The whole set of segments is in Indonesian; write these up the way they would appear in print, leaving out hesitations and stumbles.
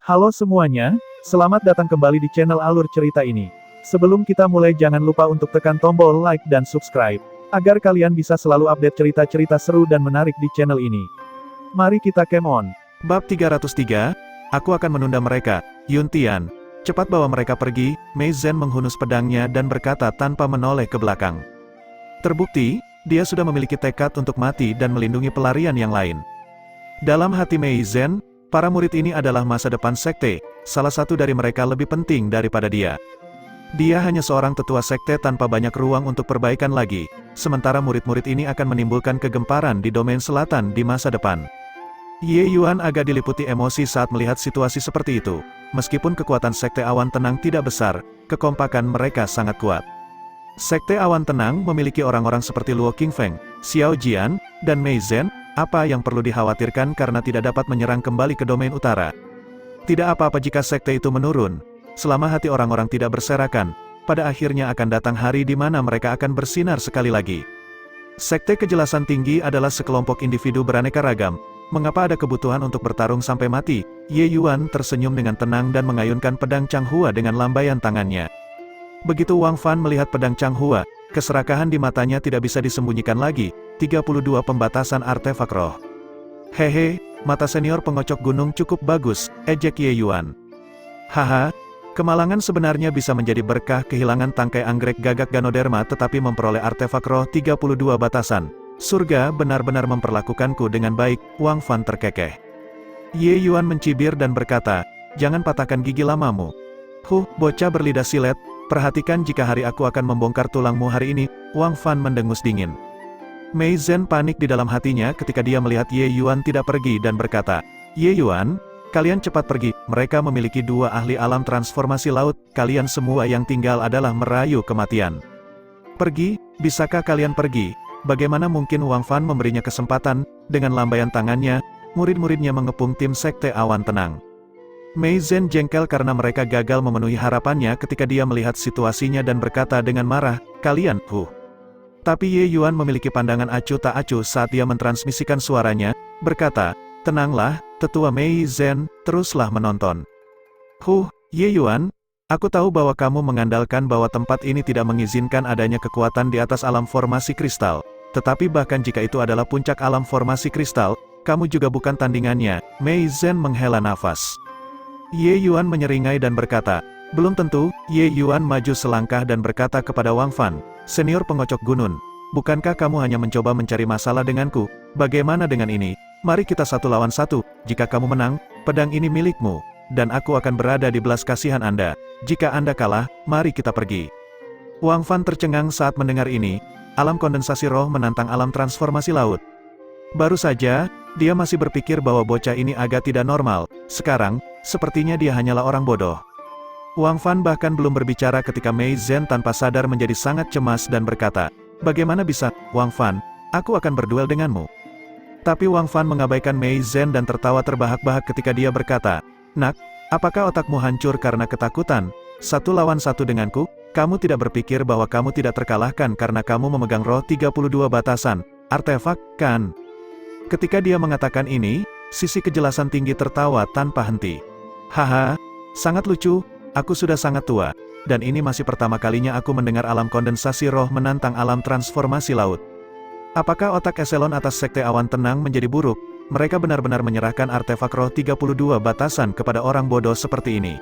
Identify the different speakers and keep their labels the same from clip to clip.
Speaker 1: Halo semuanya, selamat datang kembali di channel Alur Cerita ini. Sebelum kita mulai jangan lupa untuk tekan tombol like dan subscribe, agar kalian bisa selalu update cerita-cerita seru dan menarik di channel ini. Mari kita game on.
Speaker 2: Bab 303, Aku akan menunda mereka, Yun Tian. Cepat bawa mereka pergi, Mei Zhen menghunus pedangnya dan berkata tanpa menoleh ke belakang. Terbukti, dia sudah memiliki tekad untuk mati dan melindungi pelarian yang lain. Dalam hati Mei Zhen, para murid ini adalah masa depan sekte, salah satu dari mereka lebih penting daripada dia. Dia hanya seorang tetua sekte tanpa banyak ruang untuk perbaikan lagi, sementara murid-murid ini akan menimbulkan kegemparan di domain selatan di masa depan. Ye Yuan agak diliputi emosi saat melihat situasi seperti itu. Meskipun kekuatan Sekte Awan Tenang tidak besar, kekompakan mereka sangat kuat. Sekte Awan Tenang memiliki orang-orang seperti Luo Qingfeng, Xiao Jian, dan Mei Zhen. Apa yang perlu dikhawatirkan karena tidak dapat menyerang kembali ke domain utara? Tidak apa-apa jika sekte itu menurun. Selama hati orang-orang tidak berserakan, pada akhirnya akan datang hari di mana mereka akan bersinar sekali lagi. Sekte Kejelasan Tinggi adalah sekelompok individu beraneka ragam. Mengapa ada kebutuhan untuk bertarung sampai mati? Ye Yuan tersenyum dengan tenang dan mengayunkan pedang Changhua dengan lambaian tangannya. Begitu Wang Fan melihat pedang Changhua, keserakahan di matanya tidak bisa disembunyikan lagi. 32 pembatasan artefak roh. Hehe, mata senior pengocok gunung cukup bagus, ejek Ye Yuan. Haha, kemalangan sebenarnya bisa menjadi berkah. Kehilangan tangkai anggrek gagak Ganoderma tetapi memperoleh artefak roh 32 batasan. Surga benar-benar memperlakukanku dengan baik, Wang Fan terkekeh. Ye Yuan mencibir dan berkata, jangan patahkan gigi lamamu. Bocah berlidah silet, perhatikan jika hari aku akan membongkar tulangmu hari ini, Wang Fan mendengus dingin. Mei Zhen panik di dalam hatinya ketika dia melihat Ye Yuan tidak pergi dan berkata, Ye Yuan, kalian cepat pergi, mereka memiliki dua ahli alam transformasi laut, kalian semua yang tinggal adalah merayu kematian. Pergi, bisakah kalian pergi? Bagaimana mungkin Wang Fan memberinya kesempatan? Dengan lambaian tangannya, murid-muridnya mengepung tim Sekte Awan Tenang. Mei Zhen jengkel karena mereka gagal memenuhi harapannya ketika dia melihat situasinya dan berkata dengan marah, kalian, Tapi Ye Yuan memiliki pandangan acuh tak acuh saat dia mentransmisikan suaranya, berkata, tenanglah, tetua Mei Zhen, teruslah menonton. Ye Yuan, aku tahu bahwa kamu mengandalkan bahwa tempat ini tidak mengizinkan adanya kekuatan di atas alam formasi kristal. Tetapi bahkan jika itu adalah puncak alam formasi kristal, kamu juga bukan tandingannya. Mei Zhen menghela nafas. Ye Yuan menyeringai dan berkata, belum tentu. Ye Yuan maju selangkah dan berkata kepada Wang Fan, senior pengocok gunung, bukankah kamu hanya mencoba mencari masalah denganku? Bagaimana dengan ini? Mari kita 1 lawan 1, jika kamu menang, pedang ini milikmu. Dan aku akan berada di belas kasihan Anda. Jika Anda kalah, mari kita pergi. Wang Fan tercengang saat mendengar ini. Alam kondensasi roh menantang alam transformasi laut. Baru saja, dia masih berpikir bahwa bocah ini agak tidak normal. Sekarang, sepertinya dia hanyalah orang bodoh. Wang Fan bahkan belum berbicara ketika Mei Zhen tanpa sadar menjadi sangat cemas dan berkata, bagaimana bisa, Wang Fan, aku akan berduel denganmu. Tapi Wang Fan mengabaikan Mei Zhen dan tertawa terbahak-bahak ketika dia berkata, Nak, apakah otakmu hancur karena ketakutan? 1 lawan 1 denganku? Kamu tidak berpikir bahwa kamu tidak terkalahkan karena kamu memegang roh 32 batasan, artefak, kan? Ketika dia mengatakan ini, sisi kejelasan tinggi tertawa tanpa henti. Haha, sangat lucu, aku sudah sangat tua, dan ini masih pertama kalinya aku mendengar alam kondensasi roh menantang alam transformasi laut. Apakah otak eselon atas Sekte Awan Tenang menjadi buruk? Mereka benar-benar menyerahkan artefak roh 32 batasan kepada orang bodoh seperti ini.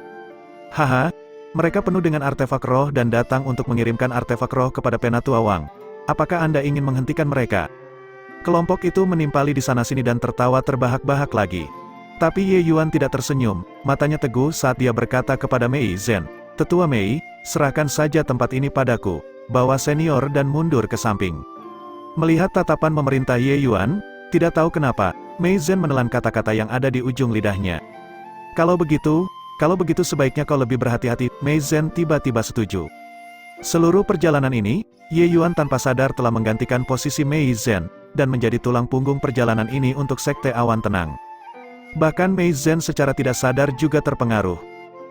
Speaker 2: Haha, mereka penuh dengan artefak roh dan datang untuk mengirimkan artefak roh kepada Penatua Wang. Apakah Anda ingin menghentikan mereka? Kelompok itu menimpali di sana-sini dan tertawa terbahak-bahak lagi. Tapi Ye Yuan tidak tersenyum, matanya teguh saat dia berkata kepada Mei Zhen, Tetua Mei, serahkan saja tempat ini padaku, bawa senior dan mundur ke samping. Melihat tatapan memerintah Ye Yuan, tidak tahu kenapa, Mei Zhen menelan kata-kata yang ada di ujung lidahnya. Kalau begitu sebaiknya kau lebih berhati-hati. Mei Zhen tiba-tiba setuju. Seluruh perjalanan ini, Ye Yuan tanpa sadar telah menggantikan posisi Mei Zhen, dan menjadi tulang punggung perjalanan ini untuk Sekte Awan Tenang. Bahkan Mei Zhen secara tidak sadar juga terpengaruh.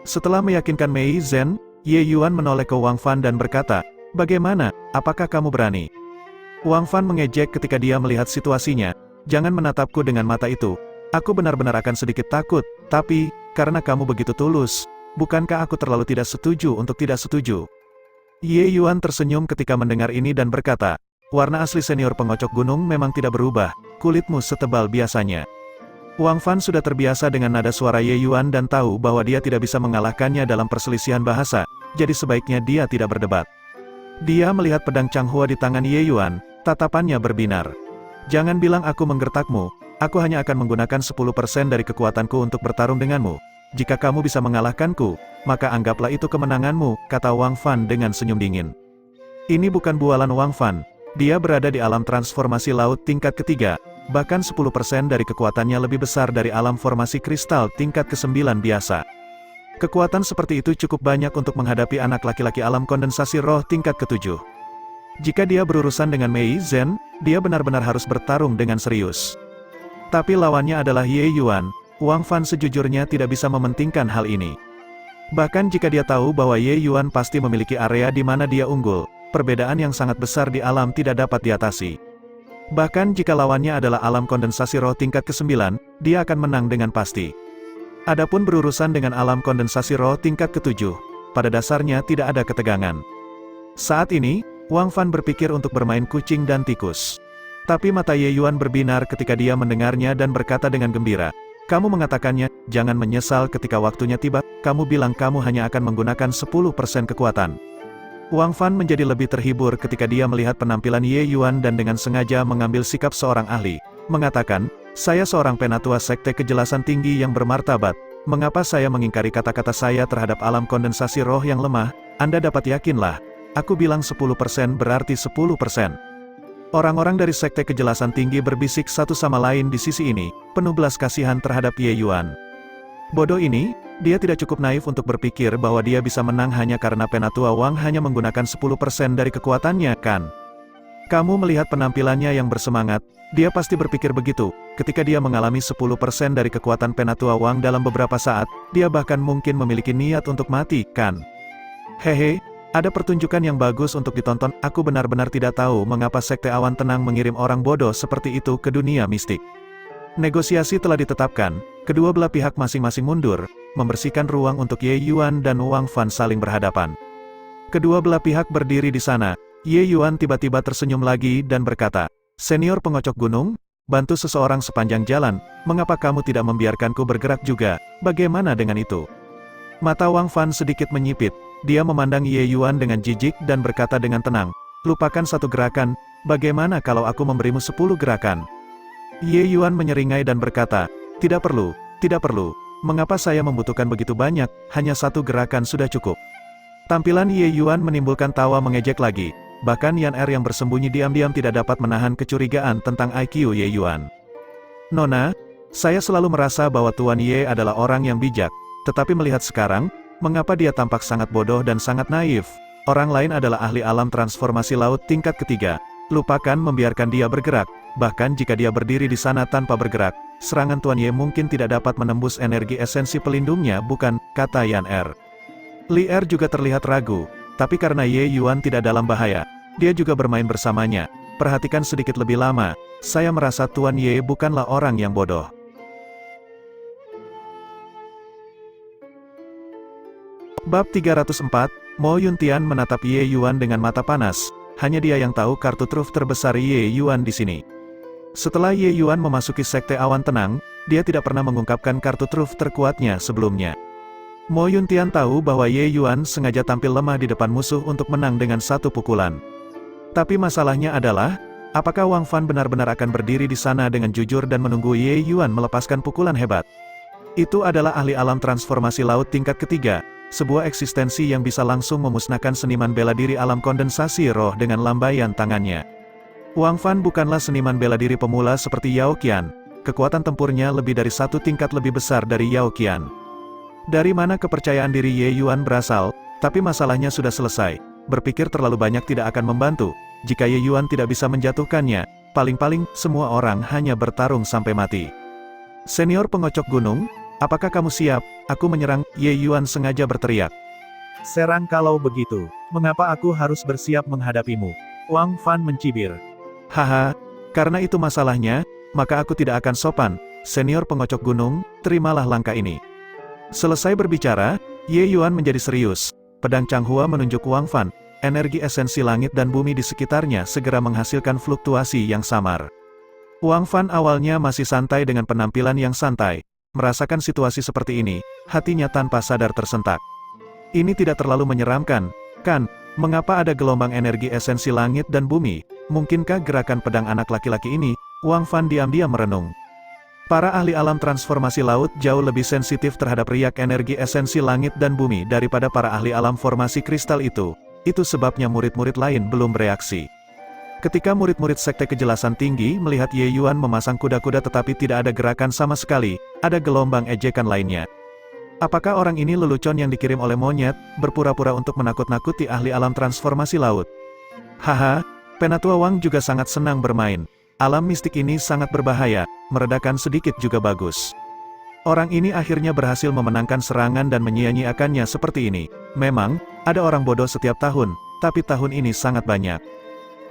Speaker 2: Setelah meyakinkan Mei Zhen, Ye Yuan menoleh ke Wang Fan dan berkata, bagaimana, apakah kamu berani? Wang Fan mengejek ketika dia melihat situasinya, jangan menatapku dengan mata itu, aku benar-benar akan sedikit takut, tapi karena kamu begitu tulus. Bukankah aku terlalu tidak setuju untuk tidak setuju? Ye Yuan tersenyum ketika mendengar ini dan berkata, warna asli senior pengocok gunung memang tidak berubah, kulitmu setebal biasanya. Wang Fan sudah terbiasa dengan nada suara Ye Yuan dan tahu bahwa dia tidak bisa mengalahkannya dalam perselisihan bahasa, jadi sebaiknya dia tidak berdebat. Dia melihat pedang Changhua di tangan Ye Yuan, tatapannya berbinar. Jangan bilang aku menggertakmu, aku hanya akan menggunakan 10% dari kekuatanku untuk bertarung denganmu. Jika kamu bisa mengalahkanku, maka anggaplah itu kemenanganmu, kata Wang Fan dengan senyum dingin. Ini bukan bualan Wang Fan, dia berada di alam transformasi laut tingkat ketiga, bahkan 10% dari kekuatannya lebih besar dari alam formasi kristal tingkat ke-9 biasa. Kekuatan seperti itu cukup banyak untuk menghadapi anak laki-laki alam kondensasi roh tingkat ke-7. Jika dia berurusan dengan Mei Zhen, dia benar-benar harus bertarung dengan serius. Tapi lawannya adalah Ye Yuan. Wang Fan sejujurnya tidak bisa mementingkan hal ini. Bahkan jika dia tahu bahwa Ye Yuan pasti memiliki area di mana dia unggul, perbedaan yang sangat besar di alam tidak dapat diatasi. Bahkan jika lawannya adalah alam kondensasi roh tingkat ke-9, dia akan menang dengan pasti. Adapun berurusan dengan alam kondensasi roh tingkat ke-7, pada dasarnya tidak ada ketegangan. Saat ini, Wang Fan berpikir untuk bermain kucing dan tikus. Tapi mata Ye Yuan berbinar ketika dia mendengarnya dan berkata dengan gembira, kamu mengatakannya, jangan menyesal ketika waktunya tiba, kamu bilang kamu hanya akan menggunakan 10% kekuatan. Wang Fan menjadi lebih terhibur ketika dia melihat penampilan Ye Yuan dan dengan sengaja mengambil sikap seorang ahli, mengatakan, saya seorang penatua sekte kejelasan tinggi yang bermartabat, mengapa saya mengingkari kata-kata saya terhadap alam kondensasi roh yang lemah, Anda dapat yakinlah, aku bilang 10% berarti 10%. Orang-orang dari sekte kejelasan tinggi berbisik satu sama lain di sisi ini, penuh belas kasihan terhadap Ye Yuan. Bodoh ini, dia tidak cukup naif untuk berpikir bahwa dia bisa menang hanya karena penatua Wang hanya menggunakan 10% dari kekuatannya, kan? Kamu melihat penampilannya yang bersemangat, dia pasti berpikir begitu, ketika dia mengalami 10% dari kekuatan penatua Wang dalam beberapa saat, dia bahkan mungkin memiliki niat untuk mati, kan? Hehe. Ada pertunjukan yang bagus untuk ditonton, aku benar-benar tidak tahu mengapa Sekte Awan Tenang mengirim orang bodoh seperti itu ke dunia mistik. Negosiasi telah ditetapkan, kedua belah pihak masing-masing mundur, membersihkan ruang untuk Ye Yuan dan Wang Fan saling berhadapan. Kedua belah pihak berdiri di sana, Ye Yuan tiba-tiba tersenyum lagi dan berkata, senior pengocok gunung, bantu seseorang sepanjang jalan, mengapa kamu tidak membiarkanku bergerak juga, bagaimana dengan itu? Mata Wang Fan sedikit menyipit. Dia memandang Ye Yuan dengan jijik dan berkata dengan tenang, lupakan satu gerakan, bagaimana kalau aku memberimu 10 gerakan? Ye Yuan menyeringai dan berkata, tidak perlu, mengapa saya membutuhkan begitu banyak, hanya satu gerakan sudah cukup. Tampilan Ye Yuan menimbulkan tawa mengejek lagi, bahkan Yan Er yang bersembunyi diam-diam tidak dapat menahan kecurigaan tentang IQ Ye Yuan. Nona, saya selalu merasa bahwa Tuan Ye adalah orang yang bijak, tetapi melihat sekarang, mengapa dia tampak sangat bodoh dan sangat naif? Orang lain adalah ahli alam transformasi laut tingkat ketiga. Lupakan membiarkan dia bergerak, bahkan jika dia berdiri di sana tanpa bergerak, serangan Tuan Ye mungkin tidak dapat menembus energi esensi pelindungnya, bukan, kata Yan Er. Li Er juga terlihat ragu, tapi karena Ye Yuan tidak dalam bahaya, dia juga bermain bersamanya. Perhatikan sedikit lebih lama, saya merasa Tuan Ye bukanlah orang yang bodoh. Bab 304, Mo Yuntian menatap Ye Yuan dengan mata panas, hanya dia yang tahu kartu truf terbesar Ye Yuan di sini. Setelah Ye Yuan memasuki Sekte Awan Tenang, dia tidak pernah mengungkapkan kartu truf terkuatnya sebelumnya. Mo Yuntian tahu bahwa Ye Yuan sengaja tampil lemah di depan musuh untuk menang dengan satu pukulan. Tapi masalahnya adalah, apakah Wang Fan benar-benar akan berdiri di sana dengan jujur dan menunggu Ye Yuan melepaskan pukulan hebat? Itu adalah ahli alam transformasi laut tingkat ketiga. Sebuah eksistensi yang bisa langsung memusnahkan seniman bela diri alam kondensasi roh dengan lambaian tangannya. Wang Fan bukanlah seniman bela diri pemula seperti Yao Qian, kekuatan tempurnya lebih dari satu tingkat lebih besar dari Yao Qian. Dari mana kepercayaan diri Ye Yuan berasal, tapi masalahnya sudah selesai, berpikir terlalu banyak tidak akan membantu, jika Ye Yuan tidak bisa menjatuhkannya, paling-paling, semua orang hanya bertarung sampai mati. Senior pengocok gunung, apakah kamu siap? Aku menyerang, Ye Yuan sengaja berteriak.
Speaker 1: Serang kalau begitu, mengapa aku harus bersiap menghadapimu? Wang Fan mencibir.
Speaker 2: Haha, karena itu masalahnya, maka aku tidak akan sopan, senior pengocok gunung, terimalah langkah ini. Selesai berbicara, Ye Yuan menjadi serius. Pedang Changhua menunjuk Wang Fan. Energi esensi langit dan bumi di sekitarnya segera menghasilkan fluktuasi yang samar. Wang Fan awalnya masih santai dengan penampilan yang santai. Merasakan situasi seperti ini, hatinya tanpa sadar tersentak. Ini tidak terlalu menyeramkan, kan? Mengapa ada gelombang energi esensi langit dan bumi? Mungkinkah gerakan pedang anak laki-laki ini? Wang Fan diam-diam merenung. Para ahli alam transformasi laut jauh lebih sensitif terhadap riak energi esensi langit dan bumi daripada para ahli alam formasi kristal itu. Itu sebabnya murid-murid lain belum bereaksi. Ketika murid-murid Sekte Kejelasan Tinggi melihat Ye Yuan memasang kuda-kuda tetapi tidak ada gerakan sama sekali, ada gelombang ejekan lainnya. Apakah orang ini lelucon yang dikirim oleh monyet, berpura-pura untuk menakut-nakuti ahli alam transformasi laut? Haha, Penatua Wang juga sangat senang bermain. Alam mistik ini sangat berbahaya, meredakan sedikit juga bagus. Orang ini akhirnya berhasil memenangkan serangan dan menyia-nyiakannya seperti ini. Memang, ada orang bodoh setiap tahun, tapi tahun ini sangat banyak.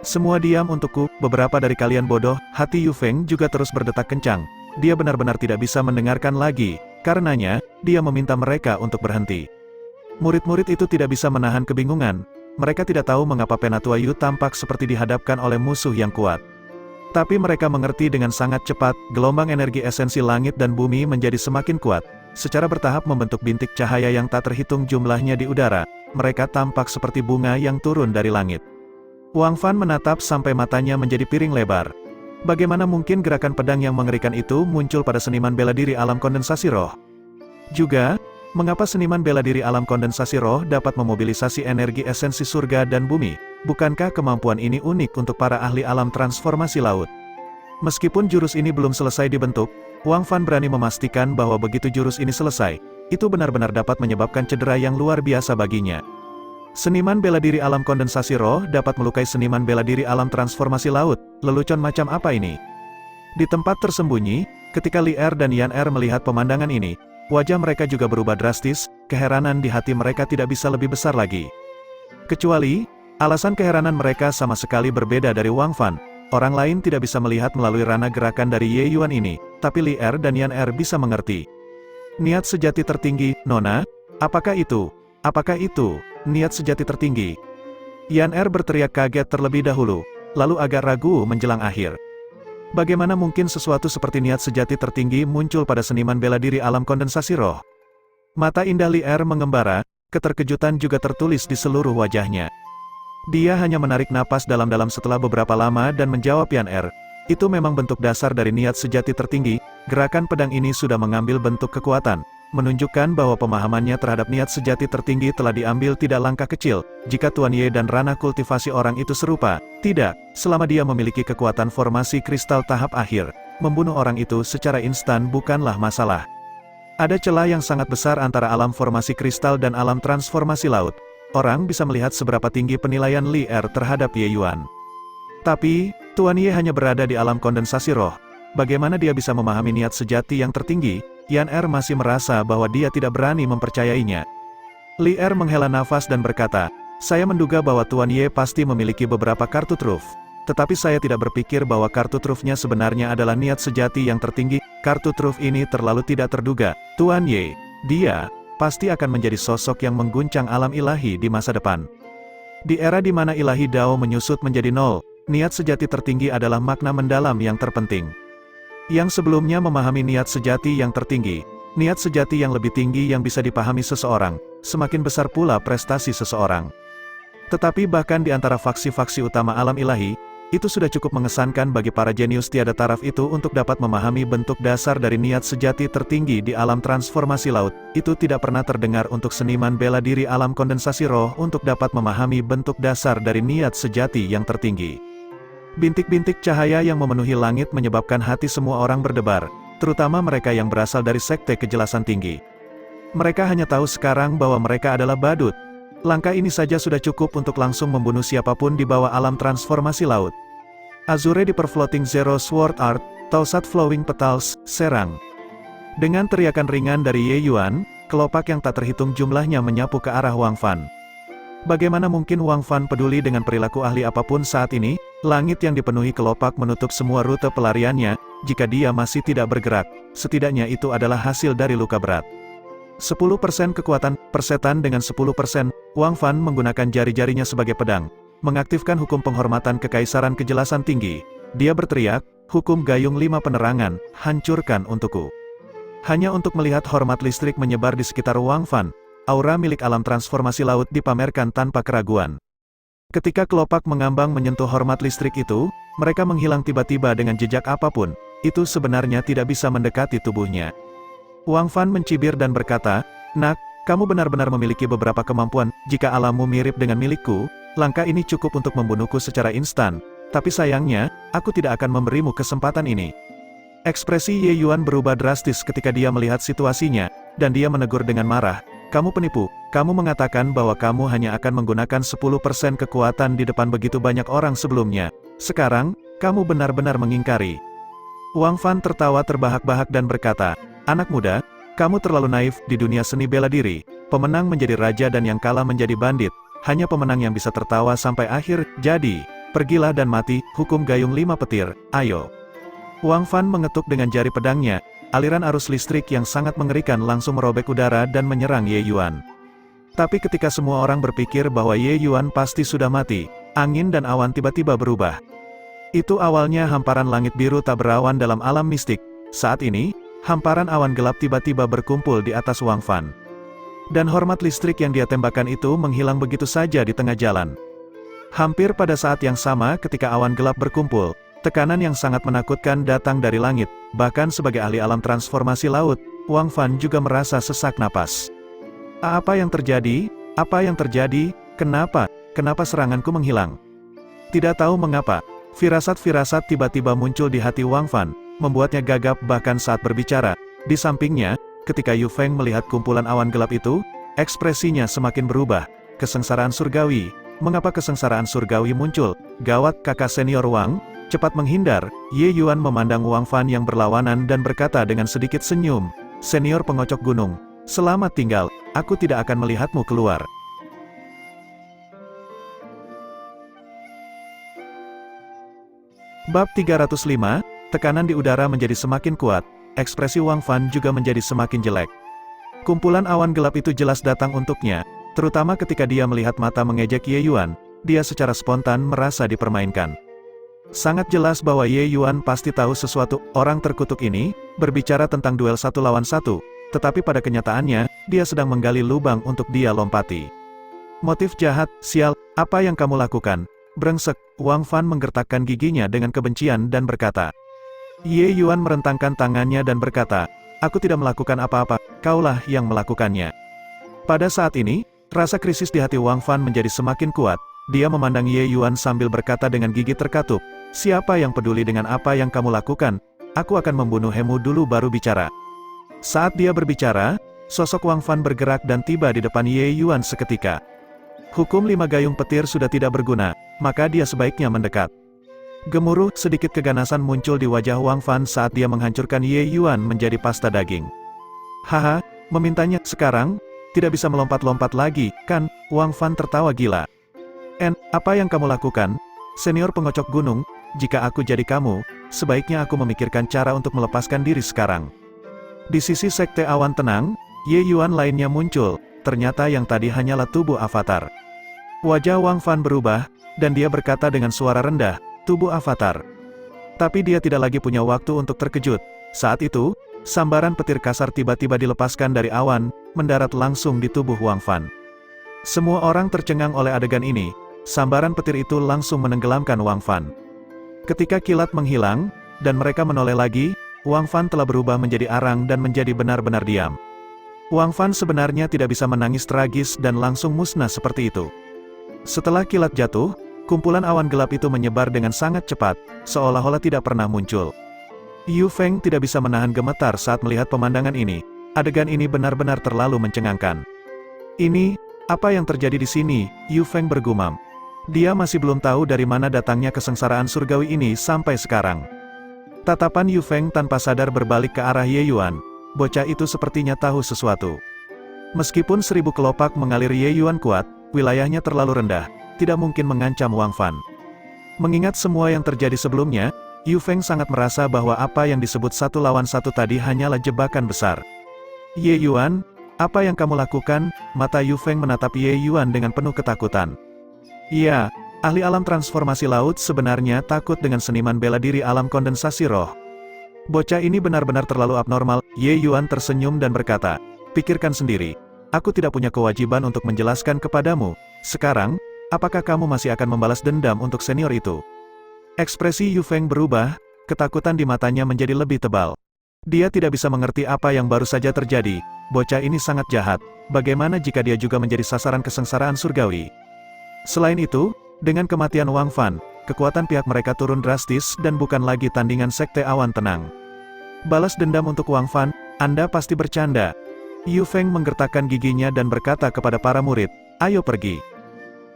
Speaker 2: Semua diam untukku, beberapa dari kalian bodoh. Hati Yu Feng juga terus berdetak kencang. Dia benar-benar tidak bisa mendengarkan lagi, karenanya, dia meminta mereka untuk berhenti. Murid-murid itu tidak bisa menahan kebingungan. Mereka tidak tahu mengapa Penatua Yu tampak seperti dihadapkan oleh musuh yang kuat. Tapi mereka mengerti dengan sangat cepat, gelombang energi esensi langit dan bumi menjadi semakin kuat. Secara bertahap membentuk bintik cahaya yang tak terhitung jumlahnya di udara. Mereka tampak seperti bunga yang turun dari langit. Wang Fan menatap sampai matanya menjadi piring lebar. Bagaimana mungkin gerakan pedang yang mengerikan itu muncul pada seniman bela diri alam kondensasi roh? Juga, mengapa seniman bela diri alam kondensasi roh dapat memobilisasi energi esensi surga dan bumi? Bukankah kemampuan ini unik untuk para ahli alam transformasi laut? Meskipun jurus ini belum selesai dibentuk, Wang Fan berani memastikan bahwa begitu jurus ini selesai, itu benar-benar dapat menyebabkan cedera yang luar biasa baginya. Seniman bela diri alam kondensasi roh dapat melukai seniman bela diri alam transformasi laut. Lelucon macam apa ini? Di tempat tersembunyi, ketika Li Er dan Yan Er melihat pemandangan ini, wajah mereka juga berubah drastis. Keheranan di hati mereka tidak bisa lebih besar lagi. Kecuali, alasan keheranan mereka sama sekali berbeda dari Wang Fan. Orang lain tidak bisa melihat melalui ranah gerakan dari Ye Yuan ini, tapi Li Er dan Yan Er bisa mengerti. Niat sejati tertinggi, Nona? Apakah itu? Apakah itu niat sejati tertinggi? Yan Er berteriak kaget terlebih dahulu, lalu agak ragu menjelang akhir. Bagaimana mungkin sesuatu seperti niat sejati tertinggi muncul pada seniman bela diri alam kondensasi roh? Mata indah Li Er mengembara, keterkejutan juga tertulis di seluruh wajahnya. Dia hanya menarik napas dalam-dalam setelah beberapa lama dan menjawab, Yan Er, itu memang bentuk dasar dari niat sejati tertinggi. Gerakan pedang ini sudah mengambil bentuk kekuatan, menunjukkan bahwa pemahamannya terhadap niat sejati tertinggi telah diambil tidak langkah kecil. Jika Tuan Ye dan ranah kultivasi orang itu serupa, tidak, selama dia memiliki kekuatan formasi kristal tahap akhir, membunuh orang itu secara instan bukanlah masalah. Ada celah yang sangat besar antara alam formasi kristal dan alam transformasi laut. Orang bisa melihat seberapa tinggi penilaian Li Er terhadap Ye Yuan. Tapi, Tuan Ye hanya berada di alam kondensasi roh. Bagaimana dia bisa memahami niat sejati yang tertinggi? Yan Er masih merasa bahwa dia tidak berani mempercayainya. Li Er menghela nafas dan berkata, saya menduga bahwa Tuan Ye pasti memiliki beberapa kartu truf. Tetapi saya tidak berpikir bahwa kartu trufnya sebenarnya adalah niat sejati yang tertinggi. Kartu truf ini terlalu tidak terduga. Tuan Ye, dia pasti akan menjadi sosok yang mengguncang alam ilahi di masa depan. Di era di mana ilahi Dao menyusut menjadi nol, niat sejati tertinggi adalah makna mendalam yang terpenting. Yang sebelumnya memahami niat sejati yang tertinggi, niat sejati yang lebih tinggi yang bisa dipahami seseorang, semakin besar pula prestasi seseorang. Tetapi bahkan di antara faksi-faksi utama alam ilahi, itu sudah cukup mengesankan bagi para jenius tiada taraf itu untuk dapat memahami bentuk dasar dari niat sejati tertinggi di alam transformasi laut. Itu tidak pernah terdengar untuk seniman bela diri alam kondensasi roh untuk dapat memahami bentuk dasar dari niat sejati yang tertinggi. Bintik-bintik cahaya yang memenuhi langit menyebabkan hati semua orang berdebar, terutama mereka yang berasal dari Sekte Kejelasan Tinggi. Mereka hanya tahu sekarang bahwa mereka adalah badut. Langkah ini saja sudah cukup untuk langsung membunuh siapapun di bawah alam transformasi laut. Azure Deeper Floating Zero Sword Art, Tausat Flowing Petals, serang. Dengan teriakan ringan dari Ye Yuan, kelopak yang tak terhitung jumlahnya menyapu ke arah Wang Fan. Bagaimana mungkin Wang Fan peduli dengan perilaku ahli apapun saat ini? Langit yang dipenuhi kelopak menutup semua rute pelariannya. Jika dia masih tidak bergerak, setidaknya itu adalah hasil dari luka berat. 10% kekuatan, persetan dengan 10%, Wang Fan menggunakan jari-jarinya sebagai pedang, mengaktifkan hukum penghormatan kekaisaran kejelasan tinggi. Dia berteriak, hukum gayung 5 penerangan, hancurkan untukku. Hanya untuk melihat hormat listrik menyebar di sekitar Wang Fan, aura milik alam transformasi laut dipamerkan tanpa keraguan. Ketika kelopak mengambang menyentuh hormat listrik itu, mereka menghilang tiba-tiba dengan jejak apapun, itu sebenarnya tidak bisa mendekati tubuhnya. Wang Fan mencibir dan berkata, "Nak, kamu benar-benar memiliki beberapa kemampuan, jika alammu mirip dengan milikku, langkah ini cukup untuk membunuhku secara instan, tapi sayangnya, aku tidak akan memberimu kesempatan ini." Ekspresi Ye Yuan berubah drastis ketika dia melihat situasinya, dan dia menegur dengan marah, "Kamu penipu, kamu mengatakan bahwa kamu hanya akan menggunakan 10% kekuatan di depan begitu banyak orang sebelumnya. Sekarang, kamu benar-benar mengingkari." Wang Fan tertawa terbahak-bahak dan berkata, "Anak muda, kamu terlalu naif di dunia seni bela diri. Pemenang menjadi raja dan yang kalah menjadi bandit. Hanya pemenang yang bisa tertawa sampai akhir. Jadi, pergilah dan mati, hukum gayung 5 petir, ayo." Wang Fan mengetuk dengan jari pedangnya, aliran arus listrik yang sangat mengerikan langsung merobek udara dan menyerang Ye Yuan. Tapi ketika semua orang berpikir bahwa Ye Yuan pasti sudah mati, angin dan awan tiba-tiba berubah. Itu awalnya hamparan langit biru tak berawan dalam alam mistik. Saat ini, hamparan awan gelap tiba-tiba berkumpul di atas Wang Fan. Dan hormat listrik yang dia tembakan itu menghilang begitu saja di tengah jalan. Hampir pada saat yang sama ketika awan gelap berkumpul, tekanan yang sangat menakutkan datang dari langit. Bahkan sebagai ahli alam transformasi laut, Wang Fan juga merasa sesak napas. Apa yang terjadi? Apa yang terjadi? Kenapa? Kenapa seranganku menghilang? Tidak tahu mengapa, firasat-firasat tiba-tiba muncul di hati Wang Fan, membuatnya gagap bahkan saat berbicara. Di sampingnya, ketika Yu Feng melihat kumpulan awan gelap itu, ekspresinya semakin berubah. Kesengsaraan surgawi. Mengapa kesengsaraan surgawi muncul? Gawat, kakak senior Wang, cepat menghindar. Ye Yuan memandang Wang Fan yang berlawanan dan berkata dengan sedikit senyum, "Senior pengocok gunung, selamat tinggal, aku tidak akan melihatmu keluar." Bab 305, tekanan di udara menjadi semakin kuat, ekspresi Wang Fan juga menjadi semakin jelek. Kumpulan awan gelap itu jelas datang untuknya, terutama ketika dia melihat mata mengejek Ye Yuan, dia secara spontan merasa dipermainkan. Sangat jelas bahwa Ye Yuan pasti tahu sesuatu. Orang terkutuk ini berbicara tentang duel 1 lawan 1, tetapi pada kenyataannya, dia sedang menggali lubang untuk dia lompati. Motif jahat, sial, apa yang kamu lakukan? Brengsek, Wang Fan menggertakkan giginya dengan kebencian dan berkata. Ye Yuan merentangkan tangannya dan berkata, "Aku tidak melakukan apa-apa, kaulah yang melakukannya." Pada saat ini, rasa krisis di hati Wang Fan menjadi semakin kuat. Dia memandang Ye Yuan sambil berkata dengan gigi terkatup, "Siapa yang peduli dengan apa yang kamu lakukan? Aku akan membunuhmu dulu baru bicara." Saat dia berbicara, sosok Wang Fan bergerak dan tiba di depan Ye Yuan seketika. Hukum 5 gayung petir sudah tidak berguna, maka dia sebaiknya mendekat. Gemuruh, sedikit keganasan muncul di wajah Wang Fan saat dia menghancurkan Ye Yuan menjadi pasta daging. "Haha, memintanya sekarang? Tidak bisa melompat-lompat lagi, kan?" Wang Fan tertawa gila. Apa yang kamu lakukan? Senior pengocok gunung, jika aku jadi kamu, sebaiknya aku memikirkan cara untuk melepaskan diri sekarang. Di sisi sekte awan tenang, Ye Yuan lainnya muncul, ternyata yang tadi hanyalah tubuh avatar. Wajah Wang Fan berubah, dan dia berkata dengan suara rendah, "Tubuh avatar." Tapi dia tidak lagi punya waktu untuk terkejut. Saat itu, sambaran petir kasar tiba-tiba dilepaskan dari awan, mendarat langsung di tubuh Wang Fan. Semua orang tercengang oleh adegan ini. Sambaran petir itu langsung menenggelamkan Wang Fan. Ketika kilat menghilang, dan mereka menoleh lagi, Wang Fan telah berubah menjadi arang dan menjadi benar-benar diam. Wang Fan sebenarnya tidak bisa menangis tragis dan langsung musnah seperti itu. Setelah kilat jatuh, kumpulan awan gelap itu menyebar dengan sangat cepat, seolah-olah tidak pernah muncul. Yu Feng tidak bisa menahan gemetar saat melihat pemandangan ini. Adegan ini benar-benar terlalu mencengangkan. "Ini, apa yang terjadi di sini?" Yu Feng bergumam. Dia masih belum tahu dari mana datangnya kesengsaraan surgawi ini sampai sekarang. Tatapan Yu Feng tanpa sadar berbalik ke arah Ye Yuan. Bocah itu sepertinya tahu sesuatu. Meskipun 1000 kelopak mengalir Ye Yuan kuat, wilayahnya terlalu rendah, tidak mungkin mengancam Wang Fan. Mengingat semua yang terjadi sebelumnya, Yu Feng sangat merasa bahwa apa yang disebut 1 lawan 1 tadi hanyalah jebakan besar. "Ye Yuan, Apa yang kamu lakukan? Mata Yu Feng menatap Ye Yuan dengan penuh ketakutan. Iya, ahli alam transformasi laut sebenarnya takut dengan seniman bela diri alam kondensasi roh. Bocah ini benar-benar terlalu abnormal. Ye Yuan tersenyum dan berkata, pikirkan sendiri. Aku tidak punya kewajiban untuk menjelaskan kepadamu. Sekarang, apakah kamu masih akan membalas dendam untuk senior itu? Ekspresi Yu Feng berubah, ketakutan di matanya menjadi lebih tebal. Dia tidak bisa mengerti apa yang baru saja terjadi. Bocah ini sangat jahat. Bagaimana jika dia juga menjadi sasaran kesengsaraan surgawi? Selain itu, dengan kematian Wang Fan, kekuatan pihak mereka turun drastis dan bukan lagi tandingan sekte awan tenang. Balas dendam untuk Wang Fan, Anda pasti bercanda. Yu Feng menggertakkan giginya dan berkata kepada para murid, ayo pergi.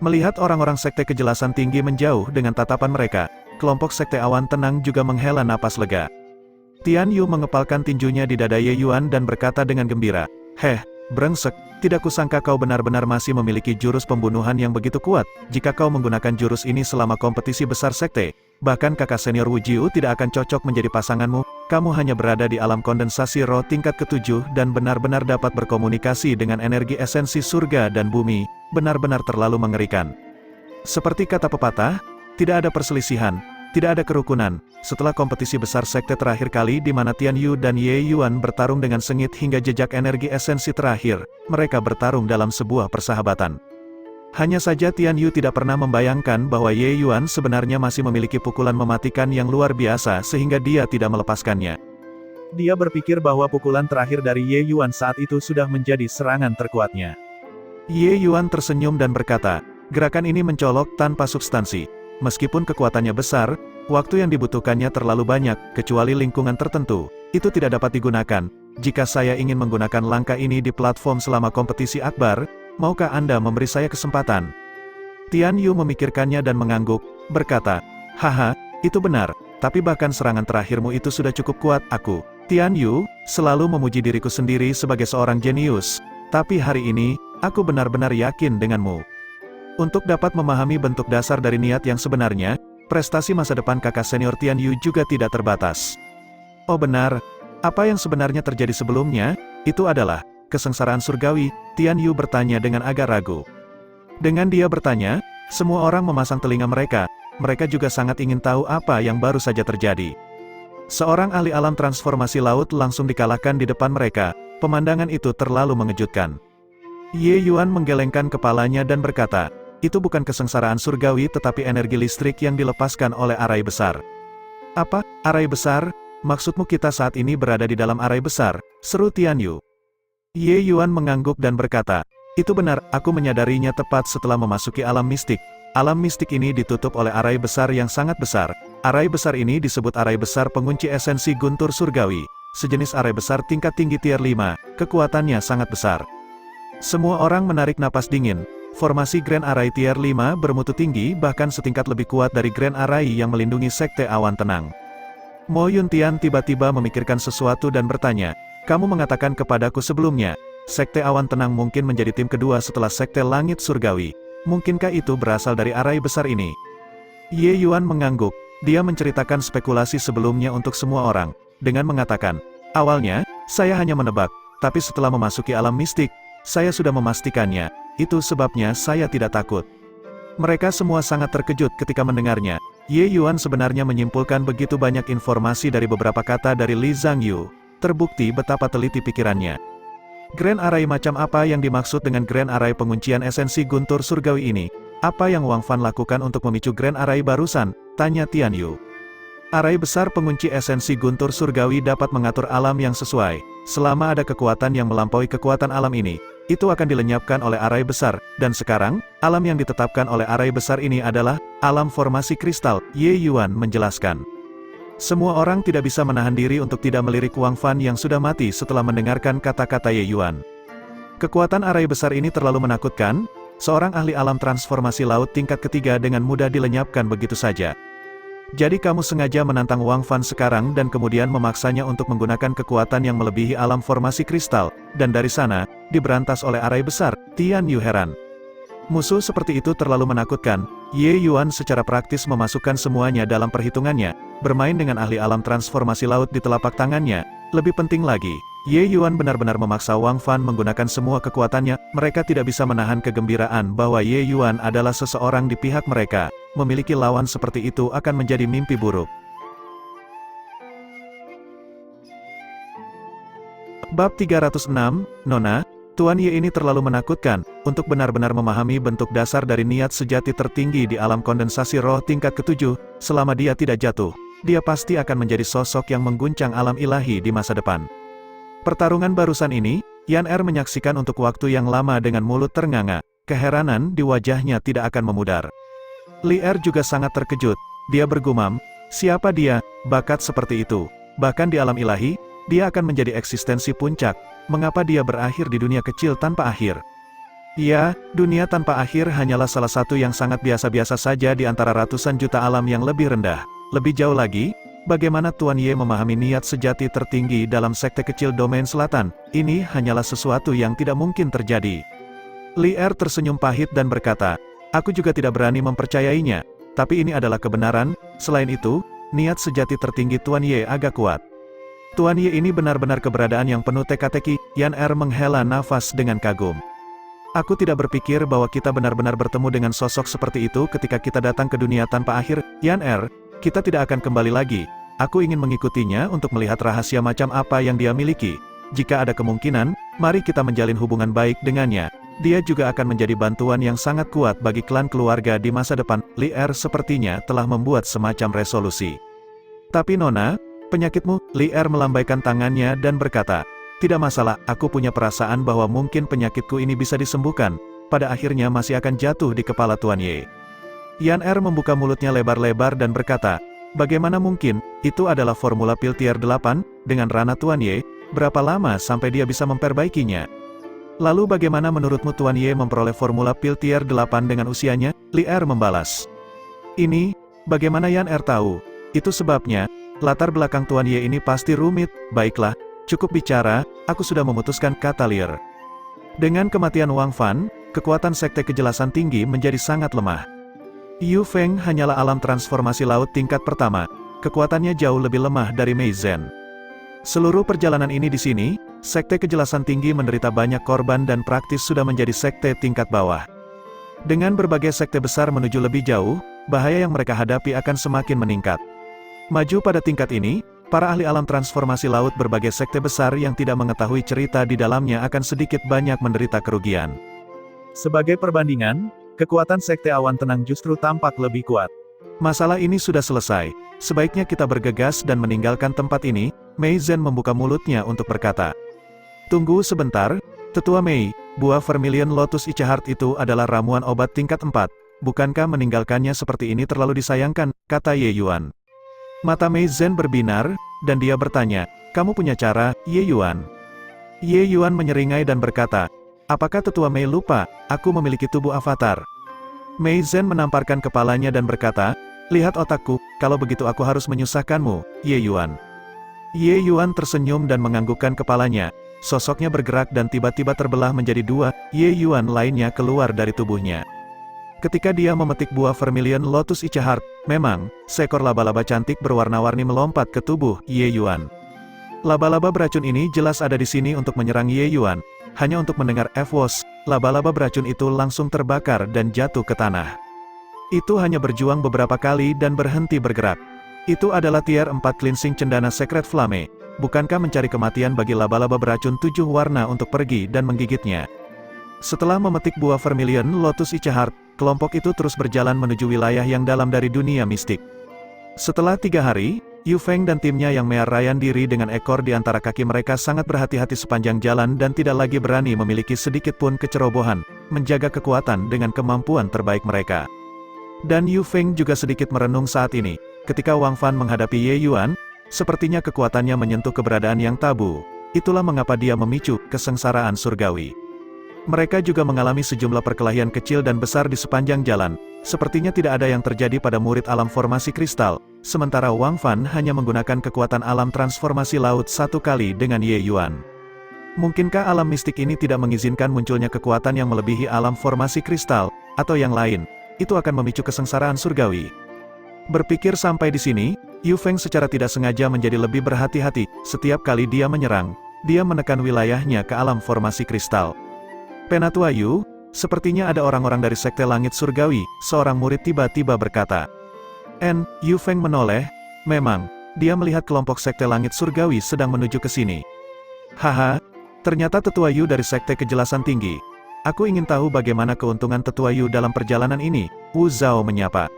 Speaker 2: Melihat orang-orang sekte kejelasan tinggi menjauh dengan tatapan mereka, kelompok sekte awan tenang juga menghela napas lega. Tian Yu mengepalkan tinjunya di dada Ye Yuan dan berkata dengan gembira, "Heh, brengsek, tidak kusangka kau benar-benar masih memiliki jurus pembunuhan yang begitu kuat. Jika kau menggunakan jurus ini selama kompetisi besar sekte, bahkan kakak senior Wu Jiu tidak akan cocok menjadi pasanganmu. Kamu hanya berada di alam kondensasi roh tingkat ke-7 dan benar-benar dapat berkomunikasi dengan energi esensi surga dan bumi, benar-benar terlalu mengerikan." Seperti kata pepatah, tidak ada perselisihan, tidak ada kerukunan. Setelah kompetisi besar sekte terakhir kali di mana Tian Yu dan Ye Yuan bertarung dengan sengit hingga jejak energi esensi terakhir, mereka bertarung dalam sebuah persahabatan. Hanya saja Tian Yu tidak pernah membayangkan bahwa Ye Yuan sebenarnya masih memiliki pukulan mematikan yang luar biasa sehingga dia tidak melepaskannya.
Speaker 1: Dia berpikir bahwa pukulan terakhir dari Ye Yuan saat itu sudah menjadi serangan terkuatnya.
Speaker 2: Ye Yuan tersenyum dan berkata, gerakan ini mencolok tanpa substansi. Meskipun kekuatannya besar, waktu yang dibutuhkannya terlalu banyak, kecuali lingkungan tertentu, itu tidak dapat digunakan. Jika saya ingin menggunakan langkah ini di platform selama kompetisi akbar, maukah Anda memberi saya kesempatan? Tian Yu memikirkannya dan mengangguk, berkata, haha, itu benar, tapi bahkan serangan terakhirmu itu sudah cukup kuat. Aku, Tian Yu, selalu memuji diriku sendiri sebagai seorang jenius, tapi hari ini, aku benar-benar yakin denganmu. Untuk dapat memahami bentuk dasar dari niat yang sebenarnya, prestasi masa depan kakak senior Tian Yu juga tidak terbatas. Oh benar, apa yang sebenarnya terjadi sebelumnya, itu adalah kesengsaraan surgawi. Tian Yu bertanya dengan agak ragu. Dengan dia bertanya, semua orang memasang telinga mereka juga sangat ingin tahu apa yang baru saja terjadi. Seorang ahli alam transformasi laut langsung dikalahkan di depan mereka, pemandangan itu terlalu mengejutkan. Ye Yuan menggelengkan kepalanya dan berkata, itu bukan kesengsaraan surgawi tetapi energi listrik yang dilepaskan oleh arai besar. Apa, arai besar? Maksudmu kita saat ini berada di dalam arai besar? Seru Tian Yu. Ye Yuan mengangguk dan berkata, itu benar, aku menyadarinya tepat setelah memasuki alam mistik. Alam mistik ini ditutup oleh arai besar yang sangat besar. Arai besar ini disebut arai besar pengunci esensi guntur surgawi. Sejenis arai besar tingkat tinggi tier 5, kekuatannya sangat besar. Semua orang menarik napas dingin. Formasi Grand Array Tier 5 bermutu tinggi bahkan setingkat lebih kuat dari Grand Array yang melindungi Sekte Awan Tenang. Mo Yuntian tiba-tiba memikirkan sesuatu dan bertanya, kamu mengatakan kepadaku sebelumnya, Sekte Awan Tenang mungkin menjadi tim kedua setelah Sekte Langit Surgawi. Mungkinkah itu berasal dari arai besar ini? Ye Yuan mengangguk, dia menceritakan spekulasi sebelumnya untuk semua orang, dengan mengatakan, awalnya, saya hanya menebak, tapi setelah memasuki alam mistik, saya sudah memastikannya, itu sebabnya saya tidak takut. Mereka semua sangat terkejut ketika mendengarnya. Ye Yuan sebenarnya menyimpulkan begitu banyak informasi dari beberapa kata dari Li Zhangyu. Terbukti betapa teliti pikirannya. Grand Array macam apa yang dimaksud dengan Grand Array penguncian esensi guntur surgawi ini? Apa yang Wang Fan lakukan untuk memicu Grand Array barusan? Tanya Tian Yu. Arai besar pengunci esensi guntur surgawi dapat mengatur alam yang sesuai. Selama ada kekuatan yang melampaui kekuatan alam ini, itu akan dilenyapkan oleh arai besar, dan sekarang, alam yang ditetapkan oleh arai besar ini adalah alam formasi kristal. Ye Yuan menjelaskan. Semua orang tidak bisa menahan diri untuk tidak melirik Wang Fan yang sudah mati setelah mendengarkan kata-kata Ye Yuan. Kekuatan arai besar ini terlalu menakutkan, seorang ahli alam transformasi laut tingkat ketiga dengan mudah dilenyapkan begitu saja. Jadi kamu sengaja menantang Wang Fan sekarang dan kemudian memaksanya untuk menggunakan kekuatan yang melebihi alam formasi kristal, dan dari sana, diberantas oleh arai besar. Tian Yu heran. Musuh seperti itu terlalu menakutkan. Ye Yuan secara praktis memasukkan semuanya dalam perhitungannya, bermain dengan ahli alam transformasi laut di telapak tangannya, Lebih penting lagi, Ye Yuan benar-benar memaksa Wang Fan menggunakan semua kekuatannya. Mereka tidak bisa menahan kegembiraan bahwa Ye Yuan adalah seseorang di pihak mereka. Memiliki lawan seperti itu akan menjadi mimpi buruk. Bab 306, Nona, Tuan Ye ini terlalu menakutkan. Untuk benar-benar memahami bentuk dasar dari niat sejati tertinggi di alam kondensasi roh tingkat ke-7, selama dia tidak jatuh, dia pasti akan menjadi sosok yang mengguncang alam ilahi di masa depan. Pertarungan barusan ini, Yan Er menyaksikan untuk waktu yang lama dengan mulut ternganga. Keheranan di wajahnya tidak akan memudar. Li Er juga sangat terkejut. Dia bergumam, siapa dia, bakat seperti itu? Bahkan di alam ilahi, dia akan menjadi eksistensi puncak. Mengapa dia berakhir di dunia kecil tanpa akhir? Ya, dunia tanpa akhir hanyalah salah satu yang sangat biasa-biasa saja di antara ratusan juta alam yang lebih rendah. Lebih jauh lagi, bagaimana Tuan Ye memahami niat sejati tertinggi dalam sekte kecil domain selatan? Ini hanyalah sesuatu yang tidak mungkin terjadi. Li Er tersenyum pahit dan berkata, aku juga tidak berani mempercayainya, tapi ini adalah kebenaran. Selain itu, niat sejati tertinggi Tuan Ye agak kuat. Tuan Ye ini benar-benar keberadaan yang penuh teka-teki. Yan Er menghela nafas dengan kagum. Aku tidak berpikir bahwa kita benar-benar bertemu dengan sosok seperti itu ketika kita datang ke dunia tanpa akhir. Yan Er, kita tidak akan kembali lagi. Aku ingin mengikutinya untuk melihat rahasia macam apa yang dia miliki. Jika ada kemungkinan, mari kita menjalin hubungan baik dengannya. Dia juga akan menjadi bantuan yang sangat kuat bagi klan keluarga di masa depan. Li Er sepertinya telah membuat semacam resolusi. Tapi Nona, penyakitmu? Li Er melambaikan tangannya dan berkata, tidak masalah, aku punya perasaan bahwa mungkin penyakitku ini bisa disembuhkan. Pada akhirnya masih akan jatuh di kepala Tuan Ye. Yan Er membuka mulutnya lebar-lebar dan berkata, bagaimana mungkin? Itu adalah formula pil tier 8, dengan rana Tuan Ye, berapa lama sampai dia bisa memperbaikinya? Lalu bagaimana menurutmu Tuan Ye memperoleh formula pil tier 8 dengan usianya? Li Er membalas. Ini, bagaimana Yan Er tahu? Itu sebabnya, latar belakang Tuan Ye ini pasti rumit. Baiklah, cukup bicara, aku sudah memutuskan, kata Li Er. Dengan kematian Wang Fan, kekuatan sekte kejelasan tinggi menjadi sangat lemah. Yu Feng hanyalah alam transformasi laut tingkat pertama, kekuatannya jauh lebih lemah dari Mei Zhen. Seluruh perjalanan ini di sini, sekte kejelasan tinggi menderita banyak korban dan praktis sudah menjadi sekte tingkat bawah. Dengan berbagai sekte besar menuju lebih jauh, bahaya yang mereka hadapi akan semakin meningkat. Maju pada tingkat ini, para ahli alam transformasi laut berbagai sekte besar yang tidak mengetahui cerita di dalamnya akan sedikit banyak menderita kerugian.
Speaker 1: Sebagai perbandingan, kekuatan sekte awan tenang justru tampak lebih kuat.
Speaker 2: Masalah ini sudah selesai. Sebaiknya kita bergegas dan meninggalkan tempat ini. Mei Zhen membuka mulutnya untuk berkata. Tunggu sebentar, Tetua Mei, buah Vermilion Lotus Ichahart itu adalah ramuan obat tingkat 4. Bukankah meninggalkannya seperti ini terlalu disayangkan, kata Ye Yuan. Mata Mei Zhen berbinar, dan dia bertanya, kamu punya cara, Ye Yuan? Ye Yuan menyeringai dan berkata, apakah Tetua Mei lupa, aku memiliki tubuh avatar? Mei Zhen menamparkan kepalanya dan berkata, lihat otakku, kalau begitu aku harus menyusahkanmu, Ye Yuan. Ye Yuan tersenyum dan menganggukkan kepalanya, sosoknya bergerak dan tiba-tiba terbelah menjadi dua, Ye Yuan lainnya keluar dari tubuhnya. Ketika dia memetik buah Vermilion Lotus Ichahart, memang, seekor laba-laba cantik berwarna-warni melompat ke tubuh Ye Yuan. Laba-laba beracun ini jelas ada di sini untuk menyerang Ye Yuan. Hanya untuk mendengar F-Wosh, laba-laba beracun itu langsung terbakar dan jatuh ke tanah. Itu hanya berjuang beberapa kali dan berhenti bergerak. Itu adalah tier 4 cleansing cendana Secret Flame. Bukankah mencari kematian bagi laba-laba beracun 7 warna untuk pergi dan menggigitnya? Setelah memetik buah Vermilion Lotus Ichahart, kelompok itu terus berjalan menuju wilayah yang dalam dari dunia mistik. Setelah 3 hari, Yu Feng dan timnya yang merayakan diri dengan ekor di antara kaki mereka sangat berhati-hati sepanjang jalan dan tidak lagi berani memiliki sedikit pun kecerobohan, menjaga kekuatan dengan kemampuan terbaik mereka. Dan Yu Feng juga sedikit merenung saat ini. Ketika Wang Fan menghadapi Ye Yuan, sepertinya kekuatannya menyentuh keberadaan yang tabu. Itulah mengapa dia memicu kesengsaraan surgawi. Mereka juga mengalami sejumlah perkelahian kecil dan besar di sepanjang jalan. Sepertinya tidak ada yang terjadi pada murid alam formasi kristal, sementara Wang Fan hanya menggunakan kekuatan alam transformasi laut 1 kali dengan Ye Yuan. Mungkinkah alam mistik ini tidak mengizinkan munculnya kekuatan yang melebihi alam formasi kristal, atau yang lain? Itu akan memicu kesengsaraan surgawi. Berpikir sampai di sini, Yu Feng secara tidak sengaja menjadi lebih berhati-hati. Setiap kali dia menyerang, dia menekan wilayahnya ke alam formasi kristal. Penatua Yu, sepertinya ada orang-orang dari Sekte Langit Surgawi, seorang murid tiba-tiba berkata. Yu Feng menoleh, memang, dia melihat kelompok Sekte Langit Surgawi sedang menuju ke sini. Haha, ternyata Tetua Yu dari Sekte Kejelasan Tinggi. Aku ingin tahu bagaimana keuntungan Tetua Yu dalam perjalanan ini, Wu Zhao menyapa.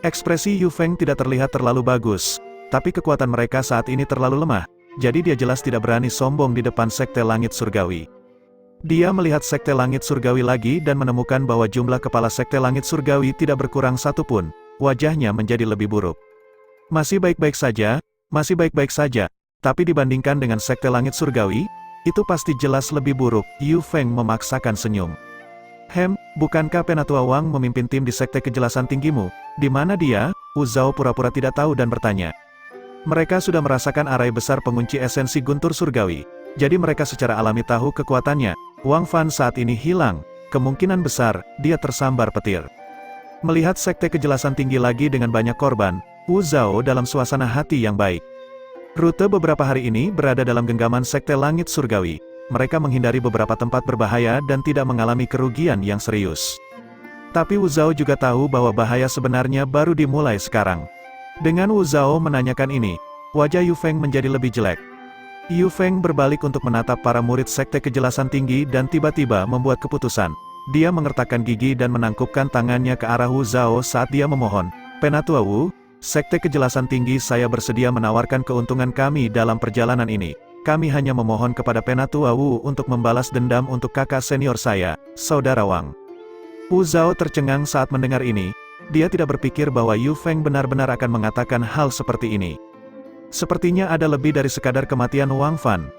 Speaker 2: Ekspresi Yu Feng tidak terlihat terlalu bagus, tapi kekuatan mereka saat ini terlalu lemah, jadi dia jelas tidak berani sombong di depan Sekte Langit Surgawi. Dia melihat Sekte Langit Surgawi lagi dan menemukan bahwa jumlah kepala Sekte Langit Surgawi tidak berkurang satupun, wajahnya menjadi lebih buruk. Masih baik-baik saja, tapi dibandingkan dengan Sekte Langit Surgawi, itu pasti jelas lebih buruk, Yu Feng memaksakan senyum. Bukankah Penatua Wang memimpin tim di Sekte Kejelasan Tinggimu? Di mana dia? Wu Zhao pura-pura tidak tahu dan bertanya. Mereka sudah merasakan arai besar pengunci esensi guntur surgawi, jadi mereka secara alami tahu kekuatannya. Wang Fan saat ini hilang, kemungkinan besar, dia tersambar petir. Melihat Sekte Kejelasan Tinggi lagi dengan banyak korban, Wu Zhao dalam suasana hati yang baik. Rute beberapa hari ini berada dalam genggaman Sekte Langit Surgawi. Mereka menghindari beberapa tempat berbahaya dan tidak mengalami kerugian yang serius. Tapi Wu Zhao juga tahu bahwa bahaya sebenarnya baru dimulai sekarang. Dengan Wu Zhao menanyakan ini, wajah Yu Feng menjadi lebih jelek. Yu Feng berbalik untuk menatap para murid Sekte Kejelasan Tinggi dan tiba-tiba membuat keputusan. Dia mengertakkan gigi dan menangkupkan tangannya ke arah Wu Zhao saat dia memohon. Penatua Wu, Sekte Kejelasan Tinggi saya bersedia menawarkan keuntungan kami dalam perjalanan ini. Kami hanya memohon kepada Penatua Wu untuk membalas dendam untuk kakak senior saya, Saudara Wang. Wu Zhao tercengang saat mendengar ini. Dia tidak berpikir bahwa Yu Feng benar-benar akan mengatakan hal seperti ini. Sepertinya ada lebih dari sekadar kematian Wang Fan.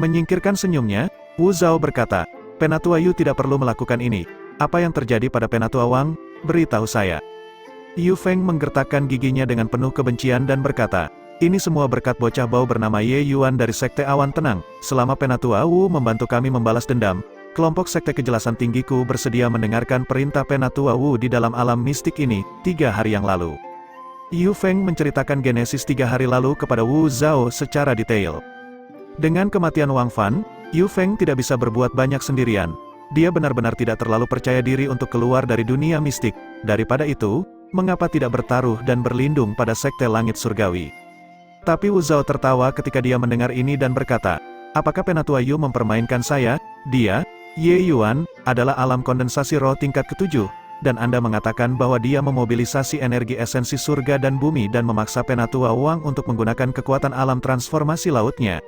Speaker 2: Menyingkirkan senyumnya, Wu Zhao berkata, Penatua Yu tidak perlu melakukan ini. Apa yang terjadi pada Penatua Wang? Beritahu saya. Yu Feng menggertakkan giginya dengan penuh kebencian dan berkata, ini semua berkat bocah bau bernama Ye Yuan dari Sekte Awan Tenang. Selama Penatua Wu membantu kami membalas dendam, kelompok Sekte Kejelasan Tinggiku bersedia mendengarkan perintah Penatua Wu di dalam alam mistik ini, 3 hari yang lalu. Yu Feng menceritakan genesis 3 hari lalu kepada Wu Zhao secara detail. Dengan kematian Wang Fan, Yu Feng tidak bisa berbuat banyak sendirian. Dia benar-benar tidak terlalu percaya diri untuk keluar dari dunia mistik. Daripada itu, mengapa tidak bertaruh dan berlindung pada Sekte Langit Surgawi? Tapi Wu Zhao tertawa ketika dia mendengar ini dan berkata, apakah Penatua Yu mempermainkan saya? Dia, Ye Yuan, adalah alam kondensasi roh tingkat ke-7, dan Anda mengatakan bahwa dia memobilisasi energi esensi surga dan bumi dan memaksa Penatua Wang untuk menggunakan kekuatan alam transformasi lautnya.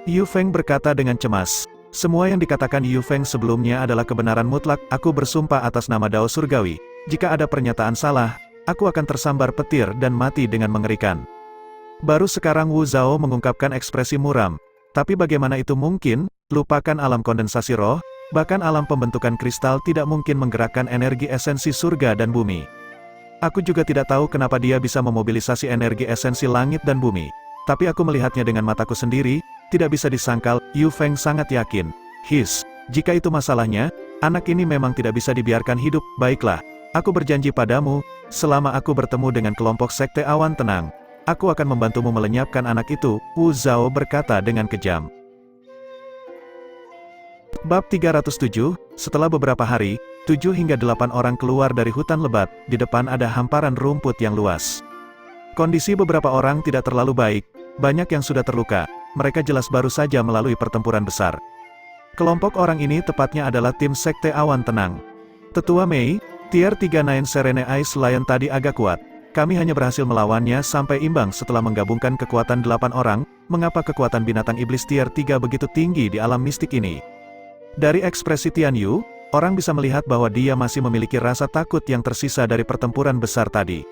Speaker 2: Yu Feng berkata dengan cemas, semua yang dikatakan Yu Feng sebelumnya adalah kebenaran mutlak. Aku bersumpah atas nama Dao Surgawi, jika ada pernyataan salah, aku akan tersambar petir dan mati dengan mengerikan. Baru sekarang Wu Zhao mengungkapkan ekspresi muram. Tapi bagaimana itu mungkin? Lupakan alam kondensasi roh, bahkan alam pembentukan kristal tidak mungkin menggerakkan energi esensi surga dan bumi. Aku juga tidak tahu kenapa dia bisa memobilisasi energi esensi langit dan bumi. Tapi aku melihatnya dengan mataku sendiri, tidak bisa disangkal. Yu Feng sangat yakin. Jika itu masalahnya, anak ini memang tidak bisa dibiarkan hidup. Baiklah, aku berjanji padamu, selama aku bertemu dengan kelompok Sekte Awan Tenang, aku akan membantumu melenyapkan anak itu, Wu Zhao berkata dengan kejam. Bab 307, setelah beberapa hari, 7 hingga 8 orang keluar dari hutan lebat, di depan ada hamparan rumput yang luas. Kondisi beberapa orang tidak terlalu baik, banyak yang sudah terluka, mereka jelas baru saja melalui pertempuran besar. Kelompok orang ini tepatnya adalah tim Sekte Awan Tenang. Tetua Mei, Tier 3 Nine Serene Ice Lion tadi agak kuat. Kami hanya berhasil melawannya sampai imbang setelah menggabungkan kekuatan 8 orang, mengapa kekuatan binatang iblis tier 3 begitu tinggi di alam mistik ini? Dari ekspresi Tian Yu, orang bisa melihat bahwa dia masih memiliki rasa takut yang tersisa dari pertempuran besar tadi.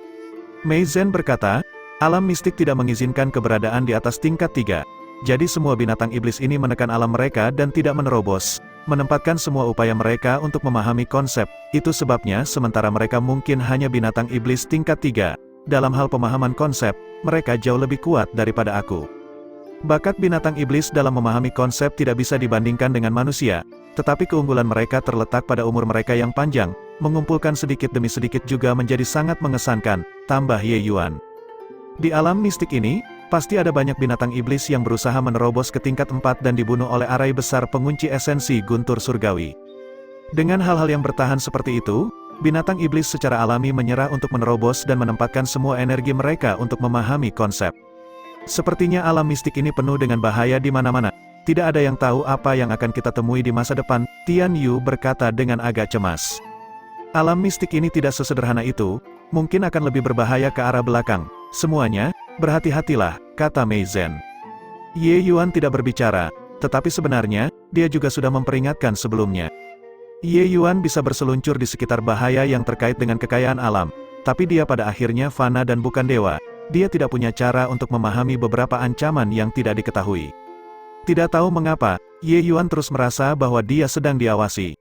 Speaker 2: Mei Zhen berkata, alam mistik tidak mengizinkan keberadaan di atas tingkat 3. Jadi semua binatang iblis ini menekan alam mereka dan tidak menerobos, menempatkan semua upaya mereka untuk memahami konsep. Itu sebabnya sementara mereka mungkin hanya binatang iblis tingkat 3, dalam hal pemahaman konsep, mereka jauh lebih kuat daripada aku. Bakat binatang iblis dalam memahami konsep tidak bisa dibandingkan dengan manusia, tetapi keunggulan mereka terletak pada umur mereka yang panjang, mengumpulkan sedikit demi sedikit juga menjadi sangat mengesankan, tambah Ye Yuan. Di alam mistik ini, pasti ada banyak binatang iblis yang berusaha menerobos ke tingkat 4 dan dibunuh oleh arai besar pengunci esensi guntur surgawi. Dengan hal-hal yang bertahan seperti itu, binatang iblis secara alami menyerah untuk menerobos dan menempatkan semua energi mereka untuk memahami konsep. Sepertinya alam mistik ini penuh dengan bahaya di mana-mana. Tidak ada yang tahu apa yang akan kita temui di masa depan, Tian Yu berkata dengan agak cemas. Alam mistik ini tidak sesederhana itu, mungkin akan lebih berbahaya ke arah belakang. Semuanya, berhati-hatilah, kata Mei Zhen. Ye Yuan tidak berbicara, tetapi sebenarnya, dia juga sudah memperingatkan sebelumnya. Ye Yuan bisa berseluncur di sekitar bahaya yang terkait dengan kekayaan alam, tapi dia pada akhirnya fana dan bukan dewa. Dia tidak punya cara untuk memahami beberapa ancaman yang tidak diketahui. Tidak tahu mengapa, Ye Yuan terus merasa bahwa dia sedang diawasi.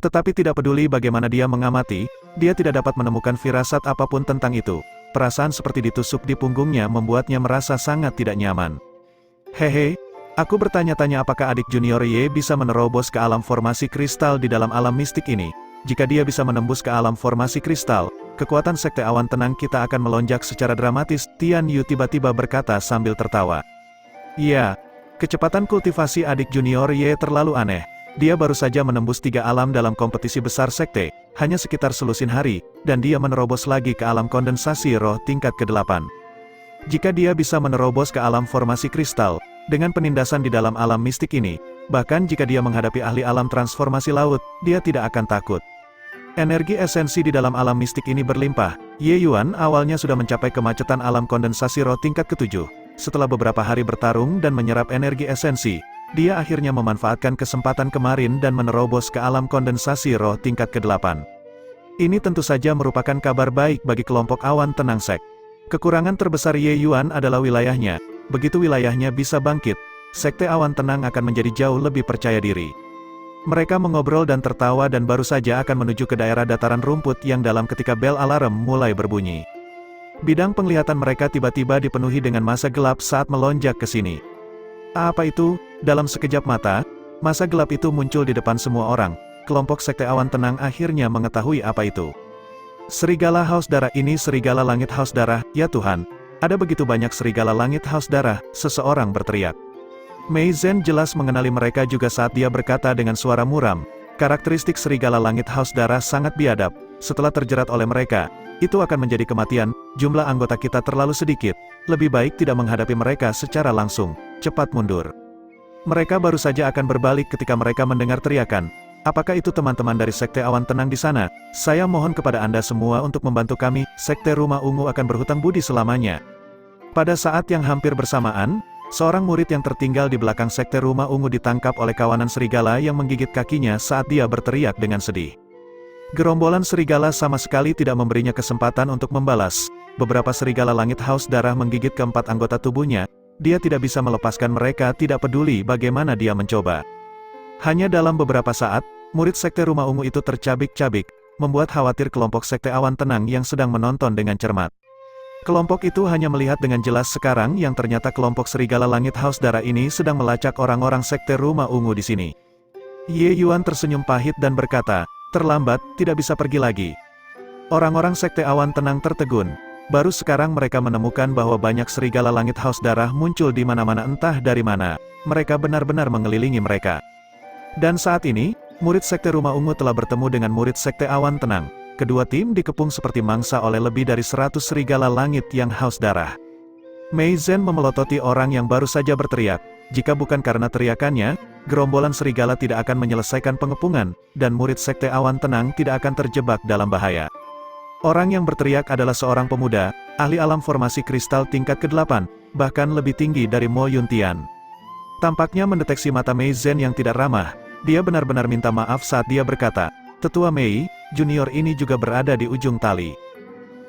Speaker 2: Tetapi tidak peduli bagaimana dia mengamati, dia tidak dapat menemukan firasat apapun tentang itu. Perasaan seperti ditusuk di punggungnya membuatnya merasa sangat tidak nyaman. Hehe, aku bertanya-tanya apakah adik junior Ye bisa menerobos ke alam formasi kristal di dalam alam mistik ini. Jika dia bisa menembus ke alam formasi kristal, kekuatan sekte awan tenang kita akan melonjak secara dramatis, Tian Yu tiba-tiba berkata sambil tertawa. Ya, kecepatan kultivasi adik junior Ye terlalu aneh. Dia baru saja menembus 3 alam dalam kompetisi besar sekte, hanya sekitar selusin hari, dan dia menerobos lagi ke alam kondensasi roh tingkat ke-8. Jika dia bisa menerobos ke alam formasi kristal, dengan penindasan di dalam alam mistik ini, bahkan jika dia menghadapi ahli alam transformasi laut, dia tidak akan takut. Energi esensi di dalam alam mistik ini berlimpah. Ye Yuan awalnya sudah mencapai kemacetan alam kondensasi roh tingkat ke-7. Setelah beberapa hari bertarung dan menyerap energi esensi, dia akhirnya memanfaatkan kesempatan kemarin dan menerobos ke alam kondensasi roh tingkat ke-8. Ini tentu saja merupakan kabar baik bagi kelompok awan tenang sek. Kekurangan terbesar Ye Yuan adalah wilayahnya. Begitu wilayahnya bisa bangkit, sekte awan tenang akan menjadi jauh lebih percaya diri. Mereka mengobrol dan tertawa dan baru saja akan menuju ke daerah dataran rumput yang dalam ketika bel alarm mulai berbunyi. Bidang penglihatan mereka tiba-tiba dipenuhi dengan massa gelap saat melonjak ke sini. Apa itu? Dalam sekejap mata, massa gelap itu muncul di depan semua orang. Kelompok sekte awan tenang akhirnya mengetahui apa itu. Serigala haus darah ini serigala langit haus darah, ya Tuhan. Ada begitu banyak serigala langit haus darah, seseorang berteriak. Mei Zhen jelas mengenali mereka juga saat dia berkata dengan suara muram. Karakteristik serigala langit haus darah sangat biadab. Setelah terjerat oleh mereka, itu akan menjadi kematian. Jumlah anggota kita terlalu sedikit. Lebih baik tidak menghadapi mereka secara langsung. Cepat mundur. Mereka baru saja akan berbalik ketika mereka mendengar teriakan. Apakah itu teman-teman dari Sekte Awan Tenang di sana? Saya mohon kepada Anda semua untuk membantu kami. Sekte Rumah Ungu akan berhutang budi selamanya. Pada saat yang hampir bersamaan, seorang murid yang tertinggal di belakang Sekte Rumah Ungu ditangkap oleh kawanan serigala yang menggigit kakinya saat dia berteriak dengan sedih. Gerombolan serigala sama sekali tidak memberinya kesempatan untuk membalas. Beberapa serigala langit haus darah menggigit keempat anggota tubuhnya. Dia tidak bisa melepaskan mereka, tidak peduli bagaimana dia mencoba. Hanya dalam beberapa saat, murid Sekte Rumah Ungu itu tercabik-cabik, membuat khawatir kelompok Sekte Awan Tenang yang sedang menonton dengan cermat. Kelompok itu hanya melihat dengan jelas sekarang yang ternyata kelompok serigala langit haus darah ini sedang melacak orang-orang Sekte Rumah Ungu di sini. Ye Yuan tersenyum pahit dan berkata, terlambat, tidak bisa pergi lagi. Orang-orang Sekte Awan Tenang tertegun. Baru sekarang mereka menemukan bahwa banyak serigala langit haus darah muncul di mana-mana entah dari mana. Mereka benar-benar mengelilingi mereka. Dan saat ini, murid Sekte Rumah Ungu telah bertemu dengan murid Sekte Awan Tenang. Kedua tim dikepung seperti mangsa oleh lebih dari 100 serigala langit yang haus darah. Mei Zhen memelototi orang yang baru saja berteriak. Jika bukan karena teriakannya, gerombolan serigala tidak akan menyelesaikan pengepungan, dan murid Sekte Awan Tenang tidak akan terjebak dalam bahaya. Orang yang berteriak adalah seorang pemuda, ahli alam formasi kristal tingkat ke-8, bahkan lebih tinggi dari Mo Yuntian. Tampaknya mendeteksi mata Mei Zhen yang tidak ramah, dia benar-benar minta maaf saat dia berkata, Tetua Mei, junior ini juga berada di ujung tali.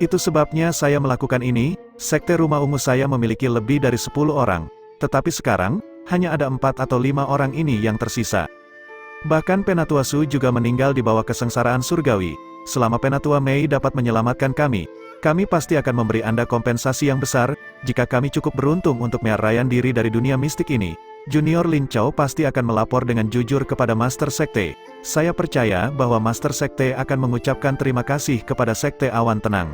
Speaker 2: Itu sebabnya saya melakukan ini. Sekte Rumah Ungu saya memiliki lebih dari 10 orang, tetapi sekarang, hanya ada 4 atau 5 orang ini yang tersisa. Bahkan Penatua Su juga meninggal di bawah kesengsaraan surgawi. Selama Penatua Mei dapat menyelamatkan kami pasti akan memberi Anda kompensasi yang besar. Jika kami cukup beruntung untuk menyerahkan diri dari dunia mistik ini, Junior Lin Chao pasti akan melapor dengan jujur kepada Master Sekte. Saya percaya bahwa Master Sekte akan mengucapkan terima kasih kepada Sekte Awan Tenang.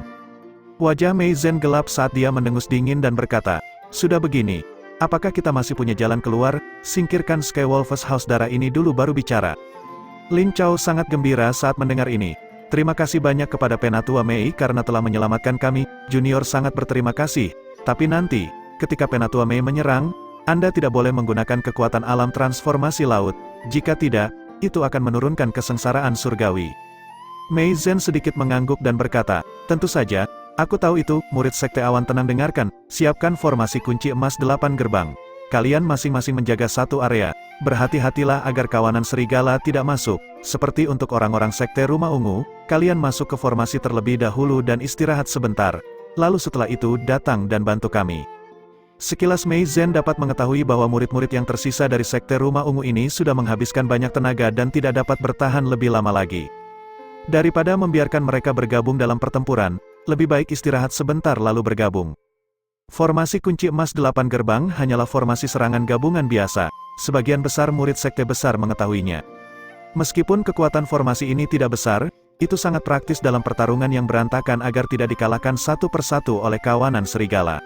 Speaker 2: Wajah Mei Zhen gelap saat dia mendengus dingin dan berkata, "Sudah begini, apakah kita masih punya jalan keluar? Singkirkan Skywolvers House Darah ini dulu baru bicara." Lin Chao sangat gembira saat mendengar ini. "Terima kasih banyak kepada Penatua Mei karena telah menyelamatkan kami, Junior sangat berterima kasih. Tapi nanti, ketika Penatua Mei menyerang, Anda tidak boleh menggunakan kekuatan alam transformasi laut. Jika tidak, itu akan menurunkan kesengsaraan surgawi." Mei Zhen sedikit mengangguk dan berkata, "Tentu saja, aku tahu itu." Murid Sekte Awan Tenang dengarkan, siapkan formasi kunci emas 8 gerbang. Kalian masing-masing menjaga satu area. Berhati-hatilah agar kawanan serigala tidak masuk. Seperti untuk orang-orang Sekte Rumah Ungu, kalian masuk ke formasi terlebih dahulu dan istirahat sebentar. Lalu setelah itu datang dan bantu kami. Sekilas Mei Zhen dapat mengetahui bahwa murid-murid yang tersisa dari Sekte Rumah Ungu ini sudah menghabiskan banyak tenaga dan tidak dapat bertahan lebih lama lagi. Daripada membiarkan mereka bergabung dalam pertempuran, lebih baik istirahat sebentar lalu bergabung. Formasi kunci emas 8 gerbang hanyalah formasi serangan gabungan biasa. Sebagian besar murid sekte besar mengetahuinya. Meskipun kekuatan formasi ini tidak besar, itu sangat praktis dalam pertarungan yang berantakan agar tidak dikalahkan satu persatu oleh kawanan serigala.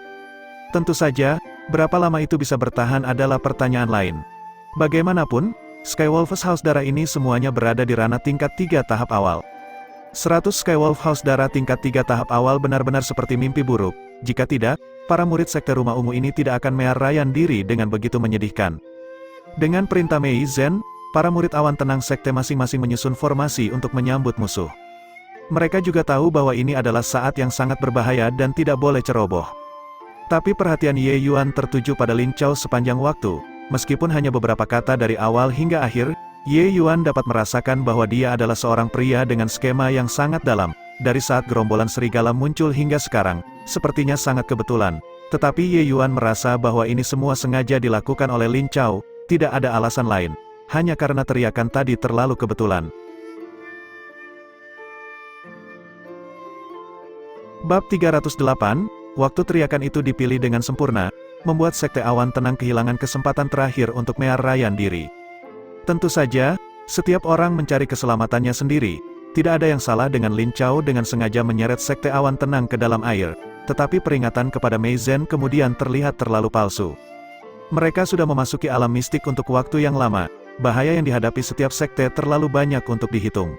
Speaker 2: Tentu saja, berapa lama itu bisa bertahan adalah pertanyaan lain. Bagaimanapun, Skywolvers House Darah ini semuanya berada di ranah tingkat 3 tahap awal. 100 Skywolf House Darah tingkat 3 tahap awal benar-benar seperti mimpi buruk. Jika tidak, para murid Sekte Rumah Ungu ini tidak akan menyerahkan diri dengan begitu menyedihkan. Dengan perintah Mei Zhen, para murid Awan Tenang Sekte masing-masing menyusun formasi untuk menyambut musuh. Mereka juga tahu bahwa ini adalah saat yang sangat berbahaya dan tidak boleh ceroboh. Tapi perhatian Ye Yuan tertuju pada Lin Chao sepanjang waktu. Meskipun hanya beberapa kata dari awal hingga akhir, Ye Yuan dapat merasakan bahwa dia adalah seorang pria dengan skema yang sangat dalam. Dari saat gerombolan serigala muncul hingga sekarang, sepertinya sangat kebetulan. Tetapi Ye Yuan merasa bahwa ini semua sengaja dilakukan oleh Lin Chao, tidak ada alasan lain. Hanya karena teriakan tadi terlalu kebetulan. Bab 308, waktu teriakan itu dipilih dengan sempurna, membuat Sekte Awan Tenang kehilangan kesempatan terakhir untuk menyerahkan diri. Tentu saja, setiap orang mencari keselamatannya sendiri. Tidak ada yang salah dengan Lin Chao dengan sengaja menyeret Sekte Awan Tenang ke dalam air, tetapi peringatan kepada Mei Zhen kemudian terlihat terlalu palsu. Mereka sudah memasuki alam mistik untuk waktu yang lama. Bahaya yang dihadapi setiap sekte terlalu banyak untuk dihitung.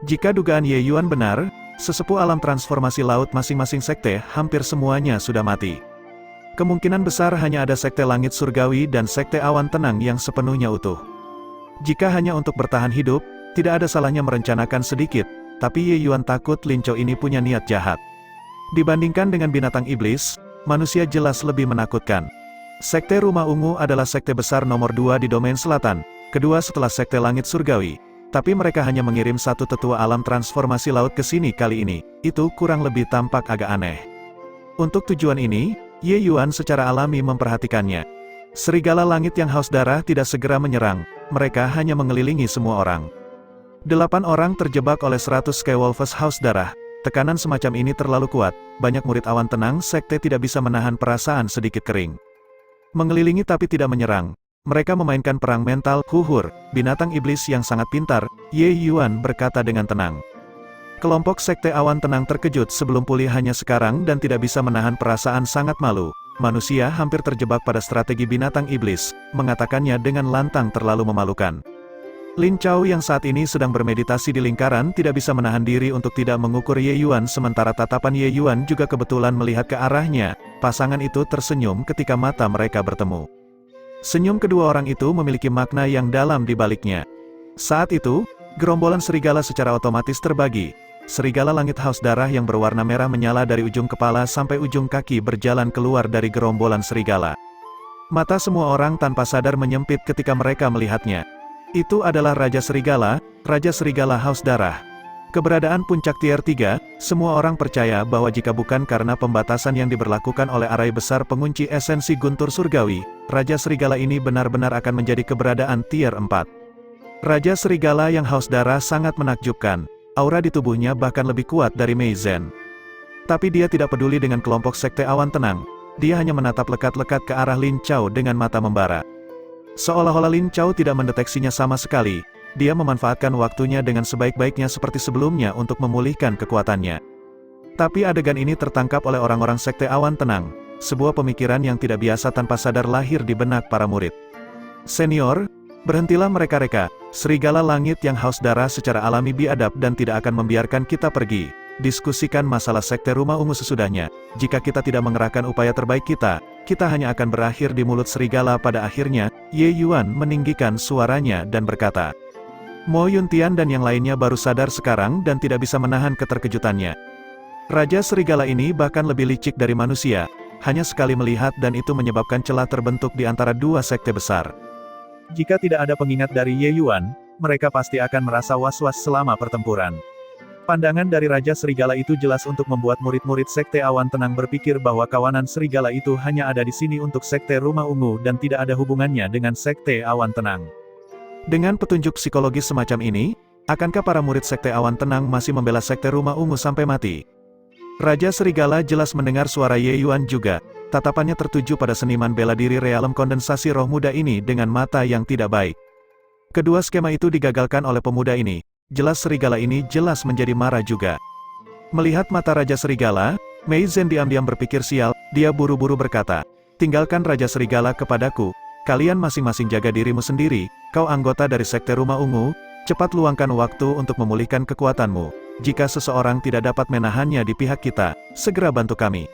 Speaker 2: Jika dugaan Ye Yuan benar, sesepuh alam transformasi laut masing-masing sekte hampir semuanya sudah mati. Kemungkinan besar hanya ada Sekte Langit Surgawi dan Sekte Awan Tenang yang sepenuhnya utuh. Jika hanya untuk bertahan hidup, tidak ada salahnya merencanakan sedikit, tapi Ye Yuan takut Lin Chao ini punya niat jahat. Dibandingkan dengan binatang iblis, manusia jelas lebih menakutkan. Sekte Rumah Ungu adalah sekte besar nomor 2 di domain selatan, kedua setelah Sekte Langit Surgawi. Tapi mereka hanya mengirim satu tetua alam transformasi laut ke sini kali ini, itu kurang lebih tampak agak aneh. Untuk tujuan ini, Ye Yuan secara alami memperhatikannya. Serigala langit yang haus darah tidak segera menyerang, mereka hanya mengelilingi semua orang. 8 orang terjebak oleh 100 Skywolvers House Darah. Tekanan semacam ini terlalu kuat, banyak murid Awan Tenang Sekte tidak bisa menahan perasaan sedikit kering. Mengelilingi tapi tidak menyerang. Mereka memainkan perang mental, Huhur, binatang iblis yang sangat pintar, Ye Yuan berkata dengan tenang. Kelompok Sekte Awan Tenang terkejut sebelum pulih hanya sekarang dan tidak bisa menahan perasaan sangat malu. Manusia hampir terjebak pada strategi binatang iblis, mengatakannya dengan lantang terlalu memalukan. Lin Chao yang saat ini sedang bermeditasi di lingkaran tidak bisa menahan diri untuk tidak mengukur Ye Yuan sementara tatapan Ye Yuan juga kebetulan melihat ke arahnya. Pasangan itu tersenyum ketika mata mereka bertemu. Senyum kedua orang itu memiliki makna yang dalam di baliknya. Saat itu, gerombolan serigala secara otomatis terbagi. Serigala langit haus darah yang berwarna merah menyala dari ujung kepala sampai ujung kaki berjalan keluar dari gerombolan serigala. Mata semua orang tanpa sadar menyempit ketika mereka melihatnya. Itu adalah Raja Serigala Haus Darah. Keberadaan puncak tier 3, semua orang percaya bahwa jika bukan karena pembatasan yang diberlakukan oleh arai besar pengunci esensi guntur surgawi, Raja Serigala ini benar-benar akan menjadi keberadaan tier 4. Raja Serigala yang haus darah sangat menakjubkan. Aura di tubuhnya bahkan lebih kuat dari Mei Zhen. Tapi dia tidak peduli dengan kelompok Sekte Awan Tenang. Dia hanya menatap lekat-lekat ke arah Lin Chao dengan mata membara. Seolah-olah Lin Chao tidak mendeteksinya sama sekali. Dia memanfaatkan waktunya dengan sebaik-baiknya seperti sebelumnya untuk memulihkan kekuatannya. Tapi adegan ini tertangkap oleh orang-orang Sekte Awan Tenang. Sebuah pemikiran yang tidak biasa tanpa sadar lahir di benak para murid. Senior, berhentilah mereka-reka. Serigala langit yang haus darah secara alami biadab dan tidak akan membiarkan kita pergi. Diskusikan masalah Sekte Rumah Ungu sesudahnya. Jika kita tidak mengerahkan upaya terbaik kita hanya akan berakhir di mulut serigala pada akhirnya. Ye Yuan meninggikan suaranya dan berkata. Mo Yuntian dan yang lainnya baru sadar sekarang dan tidak bisa menahan keterkejutannya. Raja serigala ini bahkan lebih licik dari manusia, hanya sekali melihat dan itu menyebabkan celah terbentuk di antara dua sekte besar.
Speaker 1: Jika tidak ada pengingat dari Ye Yuan, mereka pasti akan merasa was-was selama pertempuran. Pandangan dari Raja Serigala itu jelas untuk membuat murid-murid Sekte Awan Tenang berpikir bahwa kawanan serigala itu hanya ada di sini untuk Sekte Rumah Ungu dan tidak ada hubungannya dengan Sekte Awan Tenang.
Speaker 2: Dengan petunjuk psikologis semacam ini, akankah para murid Sekte Awan Tenang masih membela Sekte Rumah Ungu sampai mati? Raja Serigala jelas mendengar suara Ye Yuan juga. Tatapannya tertuju pada seniman bela diri realem kondensasi roh muda ini dengan mata yang tidak baik. Kedua skema itu digagalkan oleh pemuda ini. Jelas serigala ini jelas menjadi marah juga. Melihat mata Raja Serigala, Mei Zhen diam-diam berpikir sial. Dia buru-buru berkata, tinggalkan Raja Serigala kepadaku. Kalian masing-masing jaga dirimu sendiri. Kau anggota dari Sekte Rumah Ungu. Cepat luangkan waktu untuk memulihkan kekuatanmu. Jika seseorang tidak dapat menahannya di pihak kita, segera bantu kami.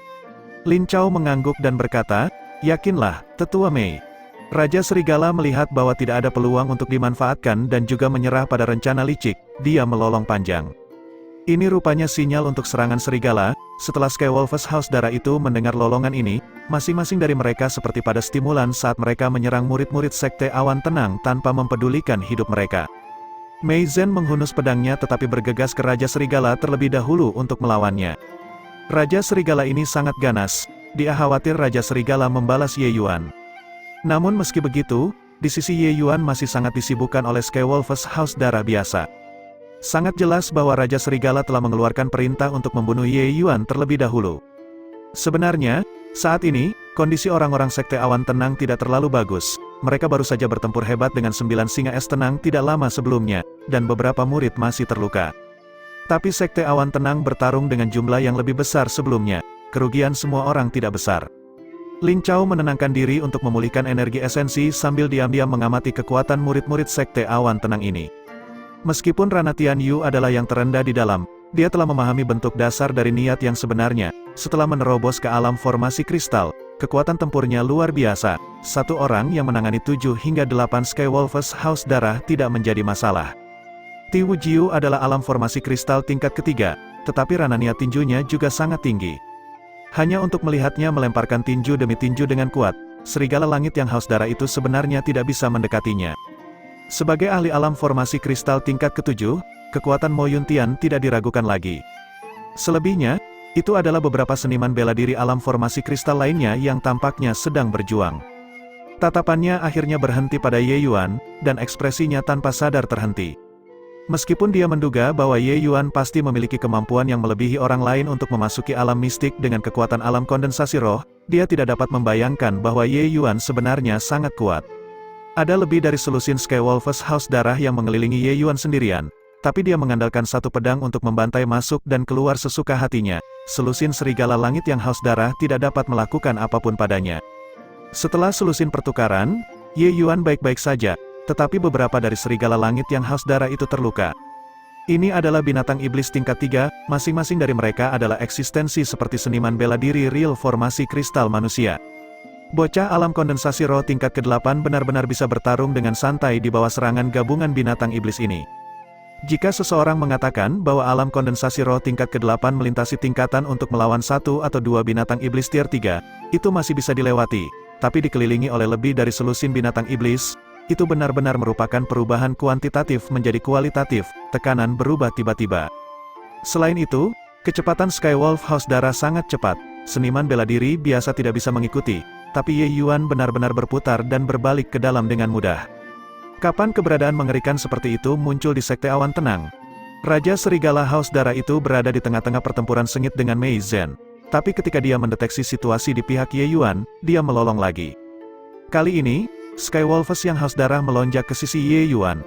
Speaker 2: Lin Chao mengangguk dan berkata, yakinlah, Tetua Mei. Raja Serigala melihat bahwa tidak ada peluang untuk dimanfaatkan dan juga menyerah pada rencana licik, dia melolong panjang. Ini rupanya sinyal untuk serangan serigala. Setelah Skywolves Haus Darah itu mendengar lolongan ini, masing-masing dari mereka seperti pada stimulan saat mereka menyerang murid-murid Sekte Awan Tenang tanpa mempedulikan hidup mereka. Mei Zhen menghunus pedangnya tetapi bergegas ke Raja Serigala terlebih dahulu untuk melawannya. Raja Serigala ini sangat ganas, dia khawatir Raja Serigala membalas Ye Yuan. Namun meski begitu, di sisi Ye Yuan masih sangat disibukkan oleh Skywolves Haus Darah biasa. Sangat jelas bahwa Raja Serigala telah mengeluarkan perintah untuk membunuh Ye Yuan terlebih dahulu. Sebenarnya, saat ini, kondisi orang-orang Sekte Awan Tenang tidak terlalu bagus. Mereka baru saja bertempur hebat dengan 9 singa es tenang tidak lama sebelumnya, dan beberapa murid masih terluka. Tapi Sekte Awan Tenang bertarung dengan jumlah yang lebih besar sebelumnya. Kerugian semua orang tidak besar. Lin Chao menenangkan diri untuk memulihkan energi esensi sambil diam-diam mengamati kekuatan murid-murid Sekte Awan Tenang ini. Meskipun Rana Tianyu adalah yang terendah di dalam, dia telah memahami bentuk dasar dari niat yang sebenarnya. Setelah menerobos ke alam formasi kristal, kekuatan tempurnya luar biasa. Satu orang yang menangani 7 hingga 8 Skywolves Haus Darah tidak menjadi masalah. Ti Wujiu adalah alam formasi kristal tingkat ketiga, tetapi Rana niat tinjunya juga sangat tinggi. Hanya untuk melihatnya melemparkan tinju demi tinju dengan kuat, serigala langit yang haus darah itu sebenarnya tidak bisa mendekatinya. Sebagai ahli alam formasi kristal tingkat ketujuh, kekuatan Mo Yuntian tidak diragukan lagi. Selebihnya, itu adalah beberapa seniman bela diri alam formasi kristal lainnya yang tampaknya sedang berjuang. Tatapannya akhirnya berhenti pada Ye Yuan, dan ekspresinya tanpa sadar terhenti. Meskipun dia menduga bahwa Ye Yuan pasti memiliki kemampuan yang melebihi orang lain untuk memasuki alam mistik dengan kekuatan alam kondensasi roh, dia tidak dapat membayangkan bahwa Ye Yuan sebenarnya sangat kuat. Ada lebih dari selusin Skywolves Haus Darah yang mengelilingi Ye Yuan sendirian, tapi dia mengandalkan satu pedang untuk membantai masuk dan keluar sesuka hatinya. Selusin serigala langit yang haus darah tidak dapat melakukan apapun padanya. Setelah selusin pertukaran, Ye Yuan baik-baik saja, tetapi beberapa dari serigala langit yang haus darah itu terluka. Ini adalah binatang iblis tingkat 3, masing-masing dari mereka adalah eksistensi seperti seniman bela diri real formasi kristal manusia. Bocah alam kondensasi roh tingkat ke-8 benar-benar bisa bertarung dengan santai di bawah serangan gabungan binatang iblis ini. Jika seseorang mengatakan bahwa alam kondensasi roh tingkat ke-8 melintasi tingkatan untuk melawan 1 atau 2 binatang iblis tier 3, itu masih bisa dilewati, tapi dikelilingi oleh lebih dari selusin binatang iblis, itu benar-benar merupakan perubahan kuantitatif menjadi kualitatif, tekanan berubah tiba-tiba. Selain itu, kecepatan Skywolf Haus Darah sangat cepat, seniman bela diri biasa tidak bisa mengikuti, tapi Ye Yuan benar-benar berputar dan berbalik ke dalam dengan mudah. Kapan keberadaan mengerikan seperti itu muncul di Sekte Awan Tenang? Raja Serigala Haus Darah itu berada di tengah-tengah pertempuran sengit dengan Mei Zhen. Tapi ketika dia mendeteksi situasi di pihak Ye Yuan, dia melolong lagi. Kali ini, Skywolves yang haus darah melonjak ke sisi Ye Yuan.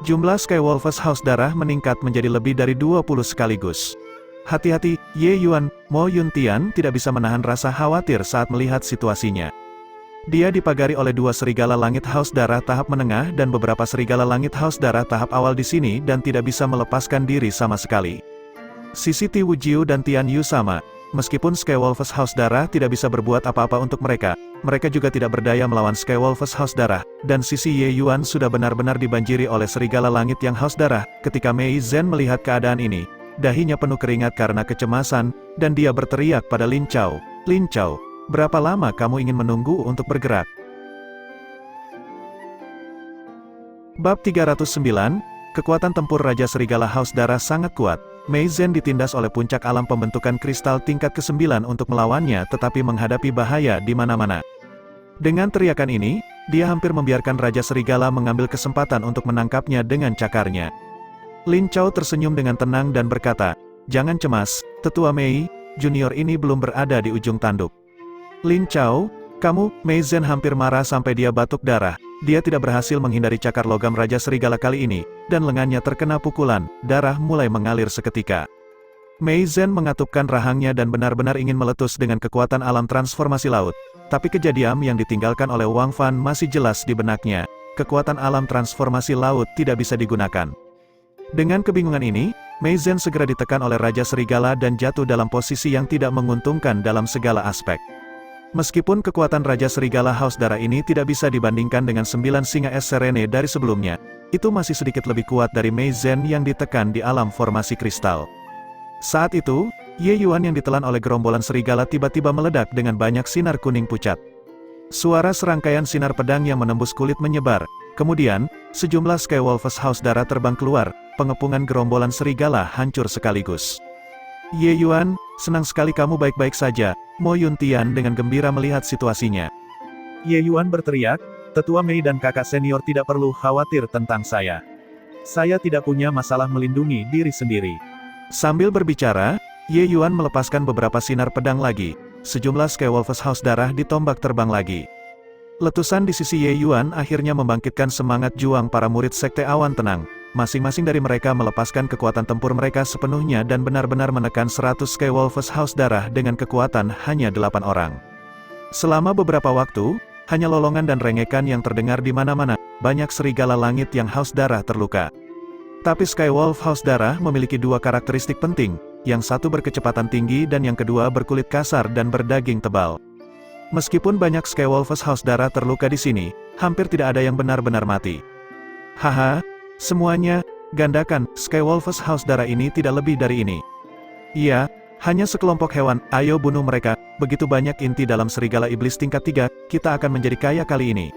Speaker 2: Jumlah Skywolves haus darah meningkat menjadi lebih dari 20 sekaligus. Hati-hati, Ye Yuan, Mo Yuntian tidak bisa menahan rasa khawatir saat melihat situasinya. Dia dipagari oleh 2 serigala langit haus darah tahap menengah dan beberapa serigala langit haus darah tahap awal di sini dan tidak bisa melepaskan diri sama sekali. Sisi Ti Wujiu dan Tian Yu sama. Meskipun Skywolves Haus Darah tidak bisa berbuat apa-apa untuk mereka, mereka juga tidak berdaya melawan Skywolves Haus Darah, dan sisi Ye Yuan sudah benar-benar dibanjiri oleh serigala langit yang haus darah. Ketika Mei Zhen melihat keadaan ini, dahinya penuh keringat karena kecemasan, dan dia berteriak pada Lin Chao, "Lin Chao, berapa lama kamu ingin menunggu untuk bergerak?" Bab 309, Kekuatan Tempur Raja Serigala Haus Darah sangat kuat. Mei Zhen ditindas oleh puncak alam pembentukan kristal tingkat ke-9 untuk melawannya tetapi menghadapi bahaya di mana-mana. Dengan teriakan ini, dia hampir membiarkan Raja Serigala mengambil kesempatan untuk menangkapnya dengan cakarnya. Lin Chao tersenyum dengan tenang dan berkata, "Jangan cemas, Tetua Mei, junior ini belum berada di ujung tanduk." "Lin Chao, kamu," Mei Zhen hampir marah sampai dia batuk darah. Dia tidak berhasil menghindari cakar logam Raja Serigala kali ini, dan lengannya terkena pukulan, darah mulai mengalir seketika. Mei Zhen mengatupkan rahangnya dan benar-benar ingin meletus dengan kekuatan alam transformasi laut. Tapi kejadian yang ditinggalkan oleh Wang Fan masih jelas di benaknya. Kekuatan alam transformasi laut tidak bisa digunakan. Dengan kebingungan ini, Mei Zhen segera ditekan oleh Raja Serigala dan jatuh dalam posisi yang tidak menguntungkan dalam segala aspek. Meskipun kekuatan Raja Serigala Haus Darah ini tidak bisa dibandingkan dengan 9 singa es Serene dari sebelumnya, itu masih sedikit lebih kuat dari Mei Zhen yang ditekan di alam formasi kristal. Saat itu, Ye Yuan yang ditelan oleh gerombolan serigala tiba-tiba meledak dengan banyak sinar kuning pucat. Suara serangkaian sinar pedang yang menembus kulit menyebar. Kemudian, sejumlah Skywolves Haus Darah terbang keluar, pengepungan gerombolan serigala hancur sekaligus. "Ye Yuan, senang sekali kamu baik-baik saja," Mo Yuntian dengan gembira melihat situasinya.
Speaker 1: Ye Yuan berteriak, "Tetua Mei dan kakak senior tidak perlu khawatir tentang saya. Saya tidak punya masalah melindungi diri sendiri."
Speaker 2: Sambil berbicara, Ye Yuan melepaskan beberapa sinar pedang lagi. Sejumlah Skywolves Haus Darah ditombak terbang lagi. Letusan di sisi Ye Yuan akhirnya membangkitkan semangat juang para murid Sekte Awan Tenang. Masing-masing dari mereka melepaskan kekuatan tempur mereka sepenuhnya dan benar-benar menekan 100 Skywolves Haus Darah dengan kekuatan hanya 8 orang. Selama beberapa waktu, hanya lolongan dan rengekan yang terdengar di mana-mana, banyak serigala langit yang haus darah terluka. Tapi Skywolf Haus Darah memiliki 2 karakteristik penting, yang satu berkecepatan tinggi dan yang kedua berkulit kasar dan berdaging tebal. Meskipun banyak Skywolves Haus Darah terluka di sini, hampir tidak ada yang benar-benar mati. Haha, semuanya, gandakan, Skywolves Haus Darah ini tidak lebih dari ini. Iya, hanya sekelompok hewan, ayo bunuh mereka, begitu banyak inti dalam serigala iblis tingkat 3, kita akan menjadi kaya kali ini.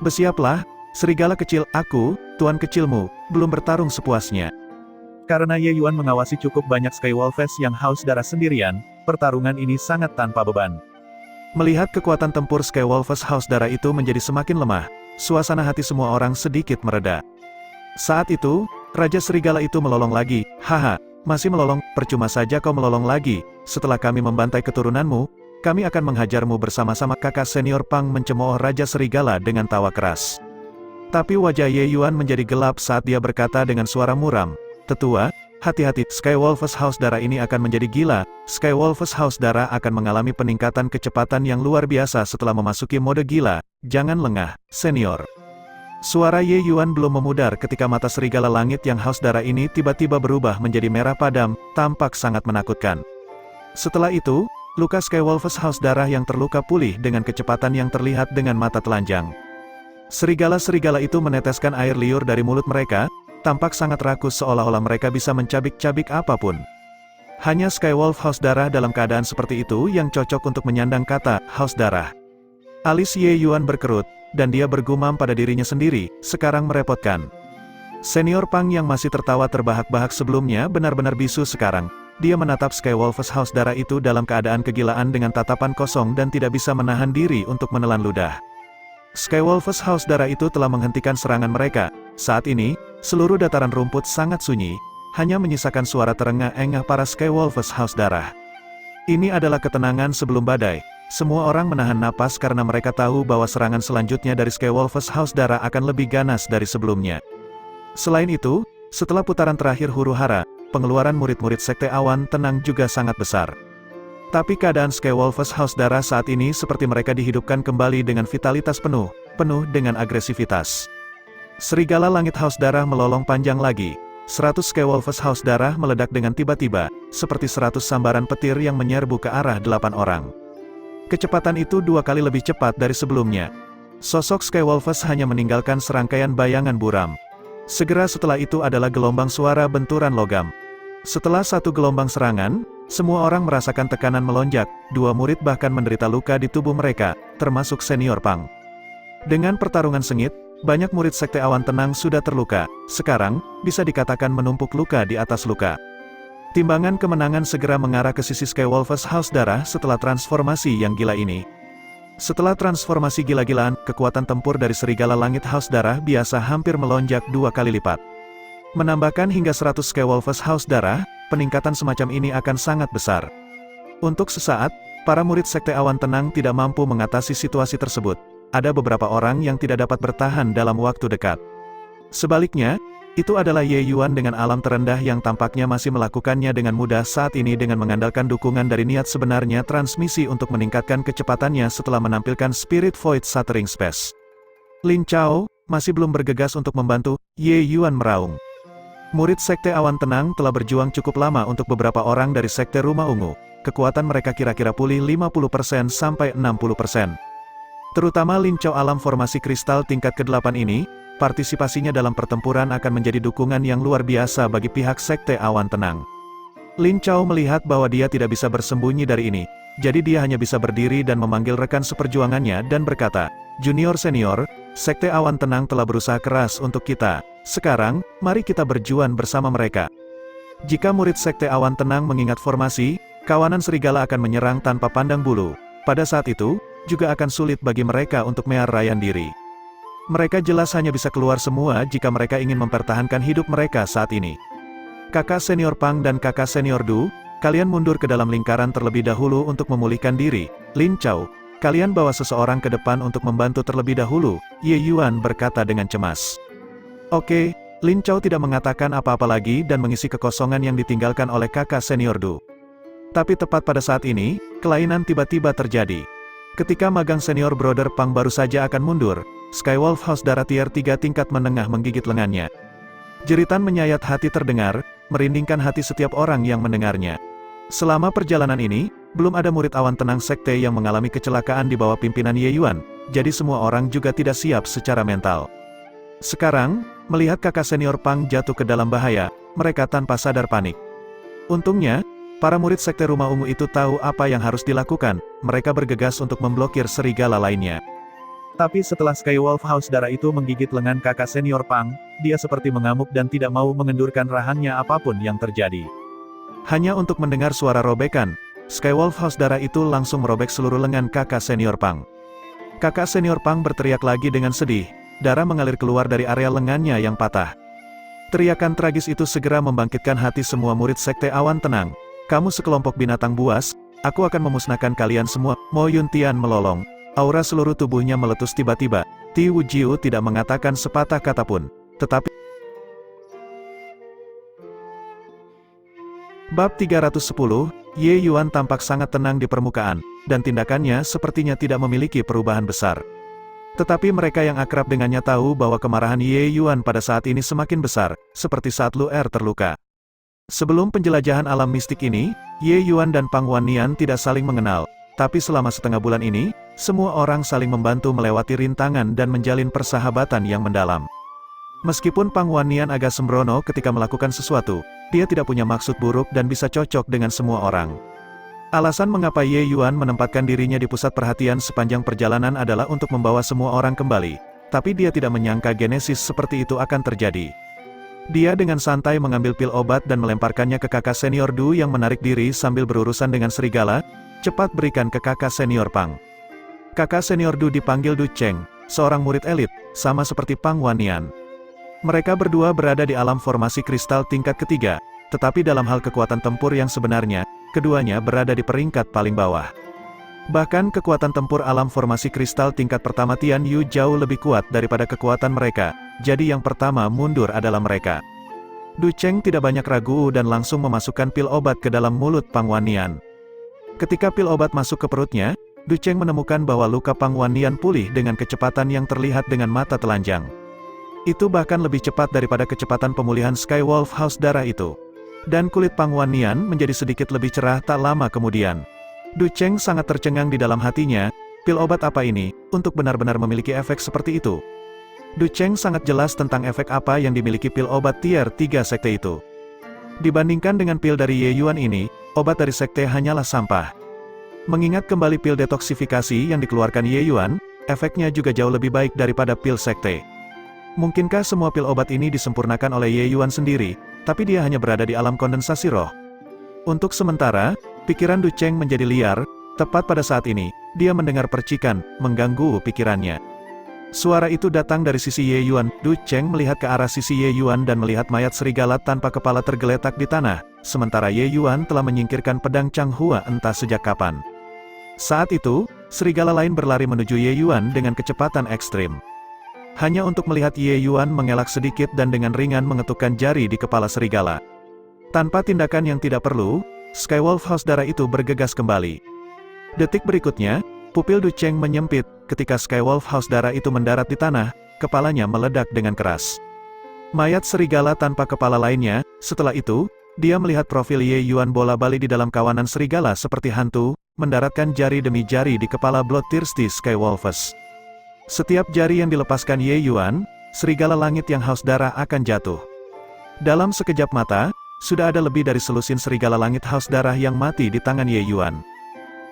Speaker 2: Bersiaplah, serigala kecil, aku, tuan kecilmu, belum bertarung sepuasnya.
Speaker 1: Karena Ye Yuan mengawasi cukup banyak Skywolves yang haus darah sendirian, pertarungan ini sangat tanpa beban.
Speaker 2: Melihat kekuatan tempur Skywolves Haus Darah itu menjadi semakin lemah, suasana hati semua orang sedikit mereda. Saat itu, Raja Serigala itu melolong lagi, "Haha, masih melolong, percuma saja kau melolong lagi, setelah kami membantai keturunanmu, kami akan menghajarmu bersama-sama." Kakak senior Pang mencemooh Raja Serigala dengan tawa keras. Tapi wajah Ye Yuan menjadi gelap saat dia berkata dengan suara muram, "Tetua, hati-hati, Skywolves Haus Darah ini akan menjadi gila, Skywolves Haus Darah akan mengalami peningkatan kecepatan yang luar biasa setelah memasuki mode gila, jangan lengah, senior." Suara Ye Yuan belum memudar ketika mata serigala langit yang haus darah ini tiba-tiba berubah menjadi merah padam, tampak sangat menakutkan. Setelah itu, luka Skywolves Haus Darah yang terluka pulih dengan kecepatan yang terlihat dengan mata telanjang. Serigala-serigala itu meneteskan air liur dari mulut mereka, tampak sangat rakus seolah-olah mereka bisa mencabik-cabik apapun. Hanya Skywolf Haus Darah dalam keadaan seperti itu yang cocok untuk menyandang kata, Haus Darah. Alis Ye Yuan berkerut, dan dia bergumam pada dirinya sendiri, sekarang merepotkan. Senior Pang yang masih tertawa terbahak-bahak sebelumnya benar-benar bisu sekarang. Dia menatap Skywolves Haus Darah itu dalam keadaan kegilaan dengan tatapan kosong dan tidak bisa menahan diri untuk menelan ludah. Skywolves Haus Darah itu telah menghentikan serangan mereka. Saat ini, seluruh dataran rumput sangat sunyi, hanya menyisakan suara terengah-engah para Skywolves Haus Darah. Ini adalah ketenangan sebelum badai. Semua orang menahan napas karena mereka tahu bahwa serangan selanjutnya dari Skywolves Haus Darah akan lebih ganas dari sebelumnya. Selain itu, setelah putaran terakhir huru-hara, pengeluaran murid-murid Sekte Awan Tenang juga sangat besar. Tapi keadaan Skywolves House Darah saat ini seperti mereka dihidupkan kembali dengan vitalitas penuh dengan agresivitas. Serigala Langit House Darah melolong panjang lagi. 100 Skywolves House Darah meledak dengan tiba-tiba, seperti 100 sambaran petir yang menyerbu ke arah 8 orang. Kecepatan itu 2 kali lebih cepat dari sebelumnya. Sosok Skywolves hanya meninggalkan serangkaian bayangan buram. Segera setelah itu adalah gelombang suara benturan logam. Setelah satu gelombang serangan, semua orang merasakan tekanan melonjak, 2 murid bahkan menderita luka di tubuh mereka, termasuk senior Pang. Dengan pertarungan sengit, banyak murid Sekte Awan Tenang sudah terluka, sekarang, bisa dikatakan menumpuk luka di atas luka. Timbangan kemenangan segera mengarah ke sisi Skywolves House Darah setelah transformasi yang gila ini. Setelah transformasi gila-gilaan, kekuatan tempur dari Serigala Langit House Darah biasa hampir melonjak 2 kali lipat. Menambahkan hingga 100 Skywolves House Darah, peningkatan semacam ini akan sangat besar. Untuk sesaat, para murid Sekte Awan Tenang tidak mampu mengatasi situasi tersebut. Ada beberapa orang yang tidak dapat bertahan dalam waktu dekat. Sebaliknya, itu adalah Ye Yuan dengan alam terendah yang tampaknya masih melakukannya dengan mudah saat ini dengan mengandalkan dukungan dari niat sebenarnya transmisi untuk meningkatkan kecepatannya setelah menampilkan Spirit Void Shattering Space. Lin Chao, masih belum bergegas untuk membantu, Ye Yuan meraung. Murid Sekte Awan Tenang telah berjuang cukup lama untuk beberapa orang dari Sekte Rumah Ungu. Kekuatan mereka kira-kira pulih 50% sampai 60%. Terutama Lin Chao alam formasi kristal tingkat ke-8 ini, partisipasinya dalam pertempuran akan menjadi dukungan yang luar biasa bagi pihak Sekte Awan Tenang. Lin Chao melihat bahwa dia tidak bisa bersembunyi dari ini, jadi dia hanya bisa berdiri dan memanggil rekan seperjuangannya dan berkata, "Junior senior, Sekte Awan Tenang telah berusaha keras untuk kita. Sekarang, mari kita berjuang bersama mereka." Jika murid Sekte Awan Tenang mengingat formasi, kawanan serigala akan menyerang tanpa pandang bulu. Pada saat itu, juga akan sulit bagi mereka untuk menyerahkan diri. Mereka jelas hanya bisa keluar semua jika mereka ingin mempertahankan hidup mereka saat ini. Kakak senior Pang dan kakak senior Du, kalian mundur ke dalam lingkaran terlebih dahulu untuk memulihkan diri. Lin Chao, kalian bawa seseorang ke depan untuk membantu terlebih dahulu, Ye Yuan berkata dengan cemas. Oke, Lin Chao tidak mengatakan apa-apa lagi dan mengisi kekosongan yang ditinggalkan oleh kakak senior Du. Tapi tepat pada saat ini, kelainan tiba-tiba terjadi. Ketika magang senior Brother Pang baru saja akan mundur, Skywolf House Darah Tier 3 tingkat menengah menggigit lengannya. Jeritan menyayat hati terdengar, merindingkan hati setiap orang yang mendengarnya. Selama perjalanan ini, belum ada murid Awan Tenang Sekte yang mengalami kecelakaan di bawah pimpinan Ye Yuan, jadi semua orang juga tidak siap secara mental. Sekarang, melihat kakak senior Pang jatuh ke dalam bahaya, mereka tanpa sadar panik. Untungnya, para murid Sekte Rumah Ungu itu tahu apa yang harus dilakukan, mereka bergegas untuk memblokir serigala lainnya.
Speaker 1: Tapi setelah Skywolf House Darah itu menggigit lengan kakak senior Pang, dia seperti mengamuk dan tidak mau mengendurkan rahangnya apapun yang terjadi.
Speaker 2: Hanya untuk mendengar suara robekan, Skywolf House Darah itu langsung merobek seluruh lengan kakak senior Pang. Kakak senior Pang berteriak lagi dengan sedih, darah mengalir keluar dari area lengannya yang patah. Teriakan tragis itu segera membangkitkan hati semua murid Sekte Awan Tenang. Kamu sekelompok binatang buas, aku akan memusnahkan kalian semua. Mo Yuntian melolong. Aura seluruh tubuhnya meletus tiba-tiba. Ti Wujiu tidak mengatakan sepatah kata pun. Tetapi Bab 310, Ye Yuan tampak sangat tenang di permukaan, dan tindakannya sepertinya tidak memiliki perubahan besar. Tetapi mereka yang akrab dengannya tahu bahwa kemarahan Ye Yuan pada saat ini semakin besar, seperti saat Lu Er terluka. Sebelum penjelajahan alam mistik ini, Ye Yuan dan Pang Wannian tidak saling mengenal, tapi selama setengah bulan ini, semua orang saling membantu melewati rintangan dan menjalin persahabatan yang mendalam. Meskipun Pang Wannian agak sembrono ketika melakukan sesuatu, dia tidak punya maksud buruk dan bisa cocok dengan semua orang. Alasan mengapa Ye Yuan menempatkan dirinya di pusat perhatian sepanjang perjalanan adalah untuk membawa semua orang kembali, tapi dia tidak menyangka genesis seperti itu akan terjadi. Dia dengan santai mengambil pil obat dan melemparkannya ke kakak senior Du yang menarik diri sambil berurusan dengan serigala. Cepat berikan ke kakak senior Pang. Kakak senior Du dipanggil Du Cheng, seorang murid elit, sama seperti Pang Wannian. Mereka berdua berada di alam formasi kristal tingkat ketiga, tetapi dalam hal kekuatan tempur yang sebenarnya, keduanya berada di peringkat paling bawah. Bahkan kekuatan tempur alam formasi kristal tingkat pertama Tian Yu jauh lebih kuat daripada kekuatan mereka, jadi yang pertama mundur adalah mereka. Du Cheng tidak banyak ragu dan langsung memasukkan pil obat ke dalam mulut Pang Wannian. Ketika pil obat masuk ke perutnya, Du Cheng menemukan bahwa luka Pang Wannian pulih dengan kecepatan yang terlihat dengan mata telanjang. Itu bahkan lebih cepat daripada kecepatan pemulihan Skywolf House darah itu. Dan kulit Pang Wannian menjadi sedikit lebih cerah tak lama kemudian. Du Cheng sangat tercengang di dalam hatinya, pil obat apa ini, untuk benar-benar memiliki efek seperti itu. Du Cheng sangat jelas tentang efek apa yang dimiliki pil obat tier 3 sekte itu. Dibandingkan dengan pil dari Ye Yuan ini, obat dari sekte hanyalah sampah. Mengingat kembali pil detoksifikasi yang dikeluarkan Ye Yuan, efeknya juga jauh lebih baik daripada pil sekte. Mungkinkah semua pil obat ini disempurnakan oleh Ye Yuan sendiri, tapi dia hanya berada di alam kondensasi roh? Untuk sementara, pikiran Du Cheng menjadi liar, tepat pada saat ini, dia mendengar percikan, mengganggu pikirannya. Suara itu datang dari sisi Ye Yuan. Du Cheng melihat ke arah sisi Ye Yuan dan melihat mayat serigala tanpa kepala tergeletak di tanah, sementara Ye Yuan telah menyingkirkan pedang Chang Hua entah sejak kapan. Saat itu, serigala lain berlari menuju Ye Yuan dengan kecepatan ekstrim. Hanya untuk melihat Ye Yuan mengelak sedikit dan dengan ringan mengetukkan jari di kepala serigala. Tanpa tindakan yang tidak perlu, Skywolf House darah itu bergegas kembali. Detik berikutnya, pupil Du Cheng menyempit, ketika Skywolf House darah itu mendarat di tanah, kepalanya meledak dengan keras. Mayat serigala tanpa kepala lainnya, setelah itu, dia melihat profil Ye Yuan bola-balik di dalam kawanan serigala seperti hantu, mendaratkan jari demi jari di kepala Bloodthirsty Skywolves. Setiap jari yang dilepaskan Ye Yuan, serigala langit yang haus darah akan jatuh. Dalam sekejap mata, sudah ada lebih dari selusin serigala langit haus darah yang mati di tangan Ye Yuan.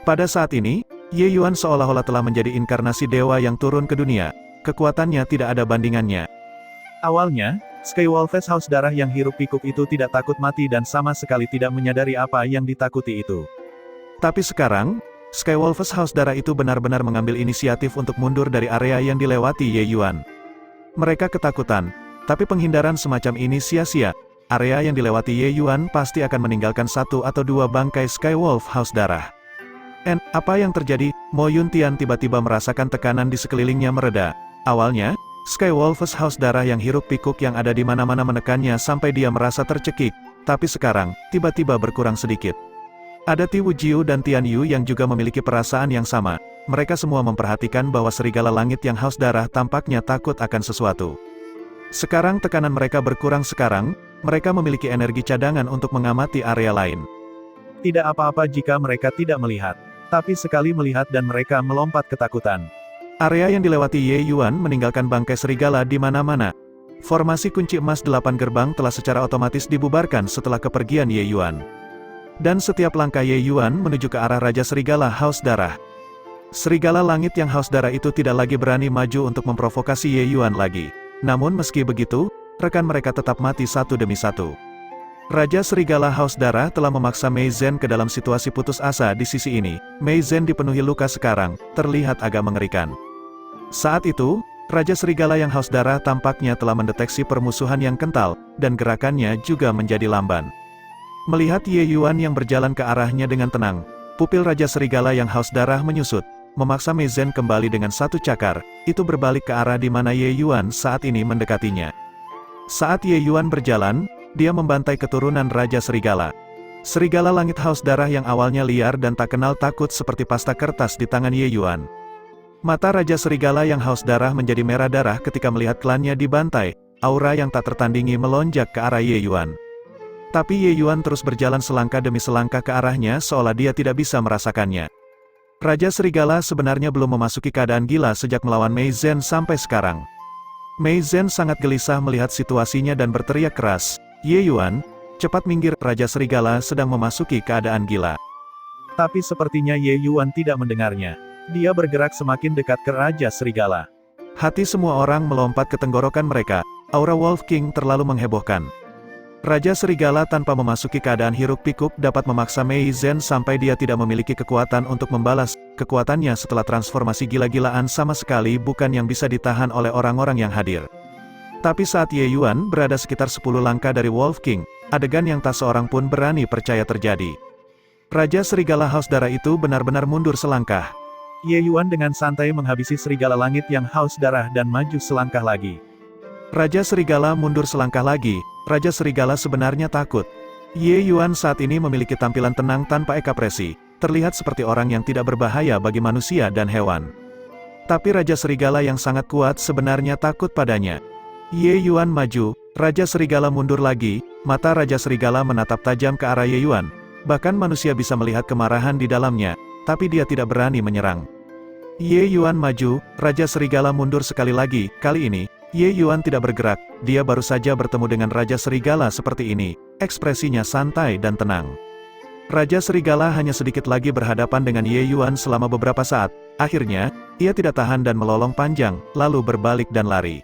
Speaker 2: Pada saat ini, Ye Yuan seolah-olah telah menjadi inkarnasi dewa yang turun ke dunia. Kekuatannya tidak ada bandingannya.
Speaker 1: Awalnya, Skywolves House darah yang hiruk-pikuk itu tidak takut mati dan sama sekali tidak menyadari apa yang ditakuti itu.
Speaker 2: Tapi sekarang, Skywolves House darah itu benar-benar mengambil inisiatif untuk mundur dari area yang dilewati Ye Yuan. Mereka ketakutan, tapi penghindaran semacam ini sia-sia. Area yang dilewati Ye Yuan pasti akan meninggalkan 1 atau 2 bangkai Skywolf House darah. Apa yang terjadi? Mo Yuntian tiba-tiba merasakan tekanan di sekelilingnya mereda. Awalnya, Skywolves House darah yang hiruk-pikuk yang ada di mana-mana menekannya sampai dia merasa tercekik, tapi sekarang, tiba-tiba berkurang sedikit. Ada Ti Wujiu dan Tian Yu yang juga memiliki perasaan yang sama. Mereka semua memperhatikan bahwa serigala langit yang haus darah tampaknya takut akan sesuatu. Sekarang tekanan mereka berkurang sekarang, mereka memiliki energi cadangan untuk mengamati area lain.
Speaker 1: Tidak apa-apa jika mereka tidak melihat. Tapi sekali melihat dan mereka melompat ketakutan.
Speaker 2: Area yang dilewati Ye Yuan meninggalkan bangkai serigala di mana-mana. Formasi kunci emas 8 gerbang telah secara otomatis dibubarkan setelah kepergian Ye Yuan. Dan setiap langkah Ye Yuan menuju ke arah Raja Serigala Haus Darah. Serigala langit yang haus darah itu tidak lagi berani maju untuk memprovokasi Ye Yuan lagi. Namun meski begitu, rekan mereka tetap mati satu demi satu. Raja Serigala Haus Darah telah memaksa Mei Zhen ke dalam situasi putus asa di sisi ini. Mei Zhen dipenuhi luka sekarang, terlihat agak mengerikan. Saat itu, Raja Serigala yang haus darah tampaknya telah mendeteksi permusuhan yang kental, dan gerakannya juga menjadi lamban. Melihat Ye Yuan yang berjalan ke arahnya dengan tenang, pupil Raja Serigala yang haus darah menyusut, memaksa Mei Zhen kembali dengan satu cakar, itu berbalik ke arah di mana Ye Yuan saat ini mendekatinya. Saat Ye Yuan berjalan, dia membantai keturunan Raja Serigala. Serigala langit haus darah yang awalnya liar dan tak kenal takut seperti pasta kertas di tangan Ye Yuan. Mata Raja Serigala yang haus darah menjadi merah darah ketika melihat klannya dibantai, aura yang tak tertandingi melonjak ke arah Ye Yuan. Tapi Ye Yuan terus berjalan selangkah demi selangkah ke arahnya seolah dia tidak bisa merasakannya. Raja Serigala sebenarnya belum memasuki keadaan gila sejak melawan Mei Zhen sampai sekarang. Mei Zhen sangat gelisah melihat situasinya dan berteriak keras, "Ye Yuan, cepat minggir, Raja Serigala sedang memasuki keadaan gila."
Speaker 1: Tapi sepertinya Ye Yuan tidak mendengarnya. Dia bergerak semakin dekat ke Raja Serigala.
Speaker 2: Hati semua orang melompat ke tenggorokan mereka, aura Wolf King terlalu menghebohkan. Raja Serigala tanpa memasuki keadaan hiruk-pikuk dapat memaksa Mei Zhen sampai dia tidak memiliki kekuatan untuk membalas. Kekuatannya setelah transformasi gila-gilaan sama sekali bukan yang bisa ditahan oleh orang-orang yang hadir. Tapi saat Ye Yuan berada sekitar 10 langkah dari Wolf King, adegan yang tak seorang pun berani percaya terjadi. Raja Serigala Haus Darah itu benar-benar mundur selangkah.
Speaker 1: Ye Yuan dengan santai menghabisi serigala langit yang haus darah dan maju selangkah lagi.
Speaker 2: Raja Serigala mundur selangkah lagi. Raja Serigala sebenarnya takut. Ye Yuan saat ini memiliki tampilan tenang tanpa ekspresi, terlihat seperti orang yang tidak berbahaya bagi manusia dan hewan. Tapi Raja Serigala yang sangat kuat sebenarnya takut padanya. Ye Yuan maju, Raja Serigala mundur lagi, mata Raja Serigala menatap tajam ke arah Ye Yuan. Bahkan manusia bisa melihat kemarahan di dalamnya, tapi dia tidak berani menyerang. Ye Yuan maju, Raja Serigala mundur sekali lagi. Kali ini, Ye Yuan tidak bergerak, dia baru saja bertemu dengan Raja Serigala seperti ini, ekspresinya santai dan tenang. Raja Serigala hanya sedikit lagi berhadapan dengan Ye Yuan selama beberapa saat, akhirnya, ia tidak tahan dan melolong panjang, lalu berbalik dan lari.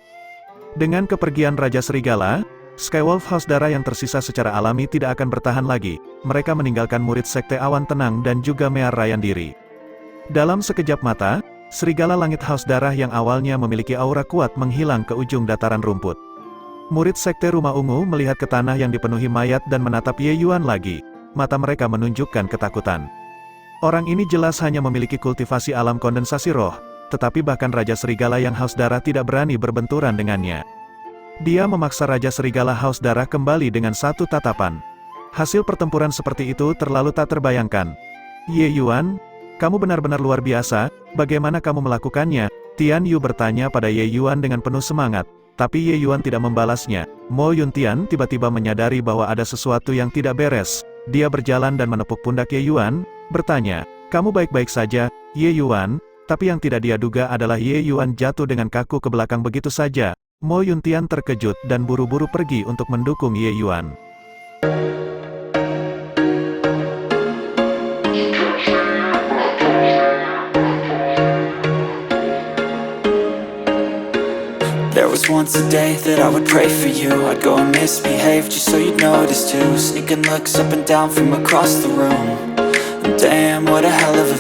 Speaker 2: Dengan kepergian Raja Serigala, Skywolf House Darah yang tersisa secara alami tidak akan bertahan lagi, mereka meninggalkan murid Sekte Awan Tenang dan juga Mear Ryan diri. Dalam sekejap mata, Serigala Langit House Darah yang awalnya memiliki aura kuat menghilang ke ujung dataran rumput. Murid Sekte Rumah Ungu melihat ke tanah yang dipenuhi mayat dan menatap Ye Yuan lagi. Mata mereka menunjukkan ketakutan. Orang ini jelas hanya memiliki kultivasi alam kondensasi roh, tetapi bahkan Raja Serigala yang Haus Darah tidak berani berbenturan dengannya. Dia memaksa Raja Serigala Haus Darah kembali dengan satu tatapan. Hasil pertempuran seperti itu terlalu tak terbayangkan. Ye Yuan, kamu benar-benar luar biasa, bagaimana kamu melakukannya? Tian Yu bertanya pada Ye Yuan dengan penuh semangat, tapi Ye Yuan tidak membalasnya. Mo Yuntian tiba-tiba menyadari bahwa ada sesuatu yang tidak beres. Dia berjalan dan menepuk pundak Ye Yuan, bertanya, kamu baik-baik saja, Ye Yuan? Tapi yang tidak dia duga adalah Ye Yuan jatuh dengan kaku ke belakang begitu saja. Mo Yuntian terkejut dan buru-buru pergi untuk mendukung Ye Yuan.
Speaker 3: There was once a day that I would pray for you. I'd go and misbehave just so you'd notice too. Sneaking looks up and down from across the room. Damn, what a hell of a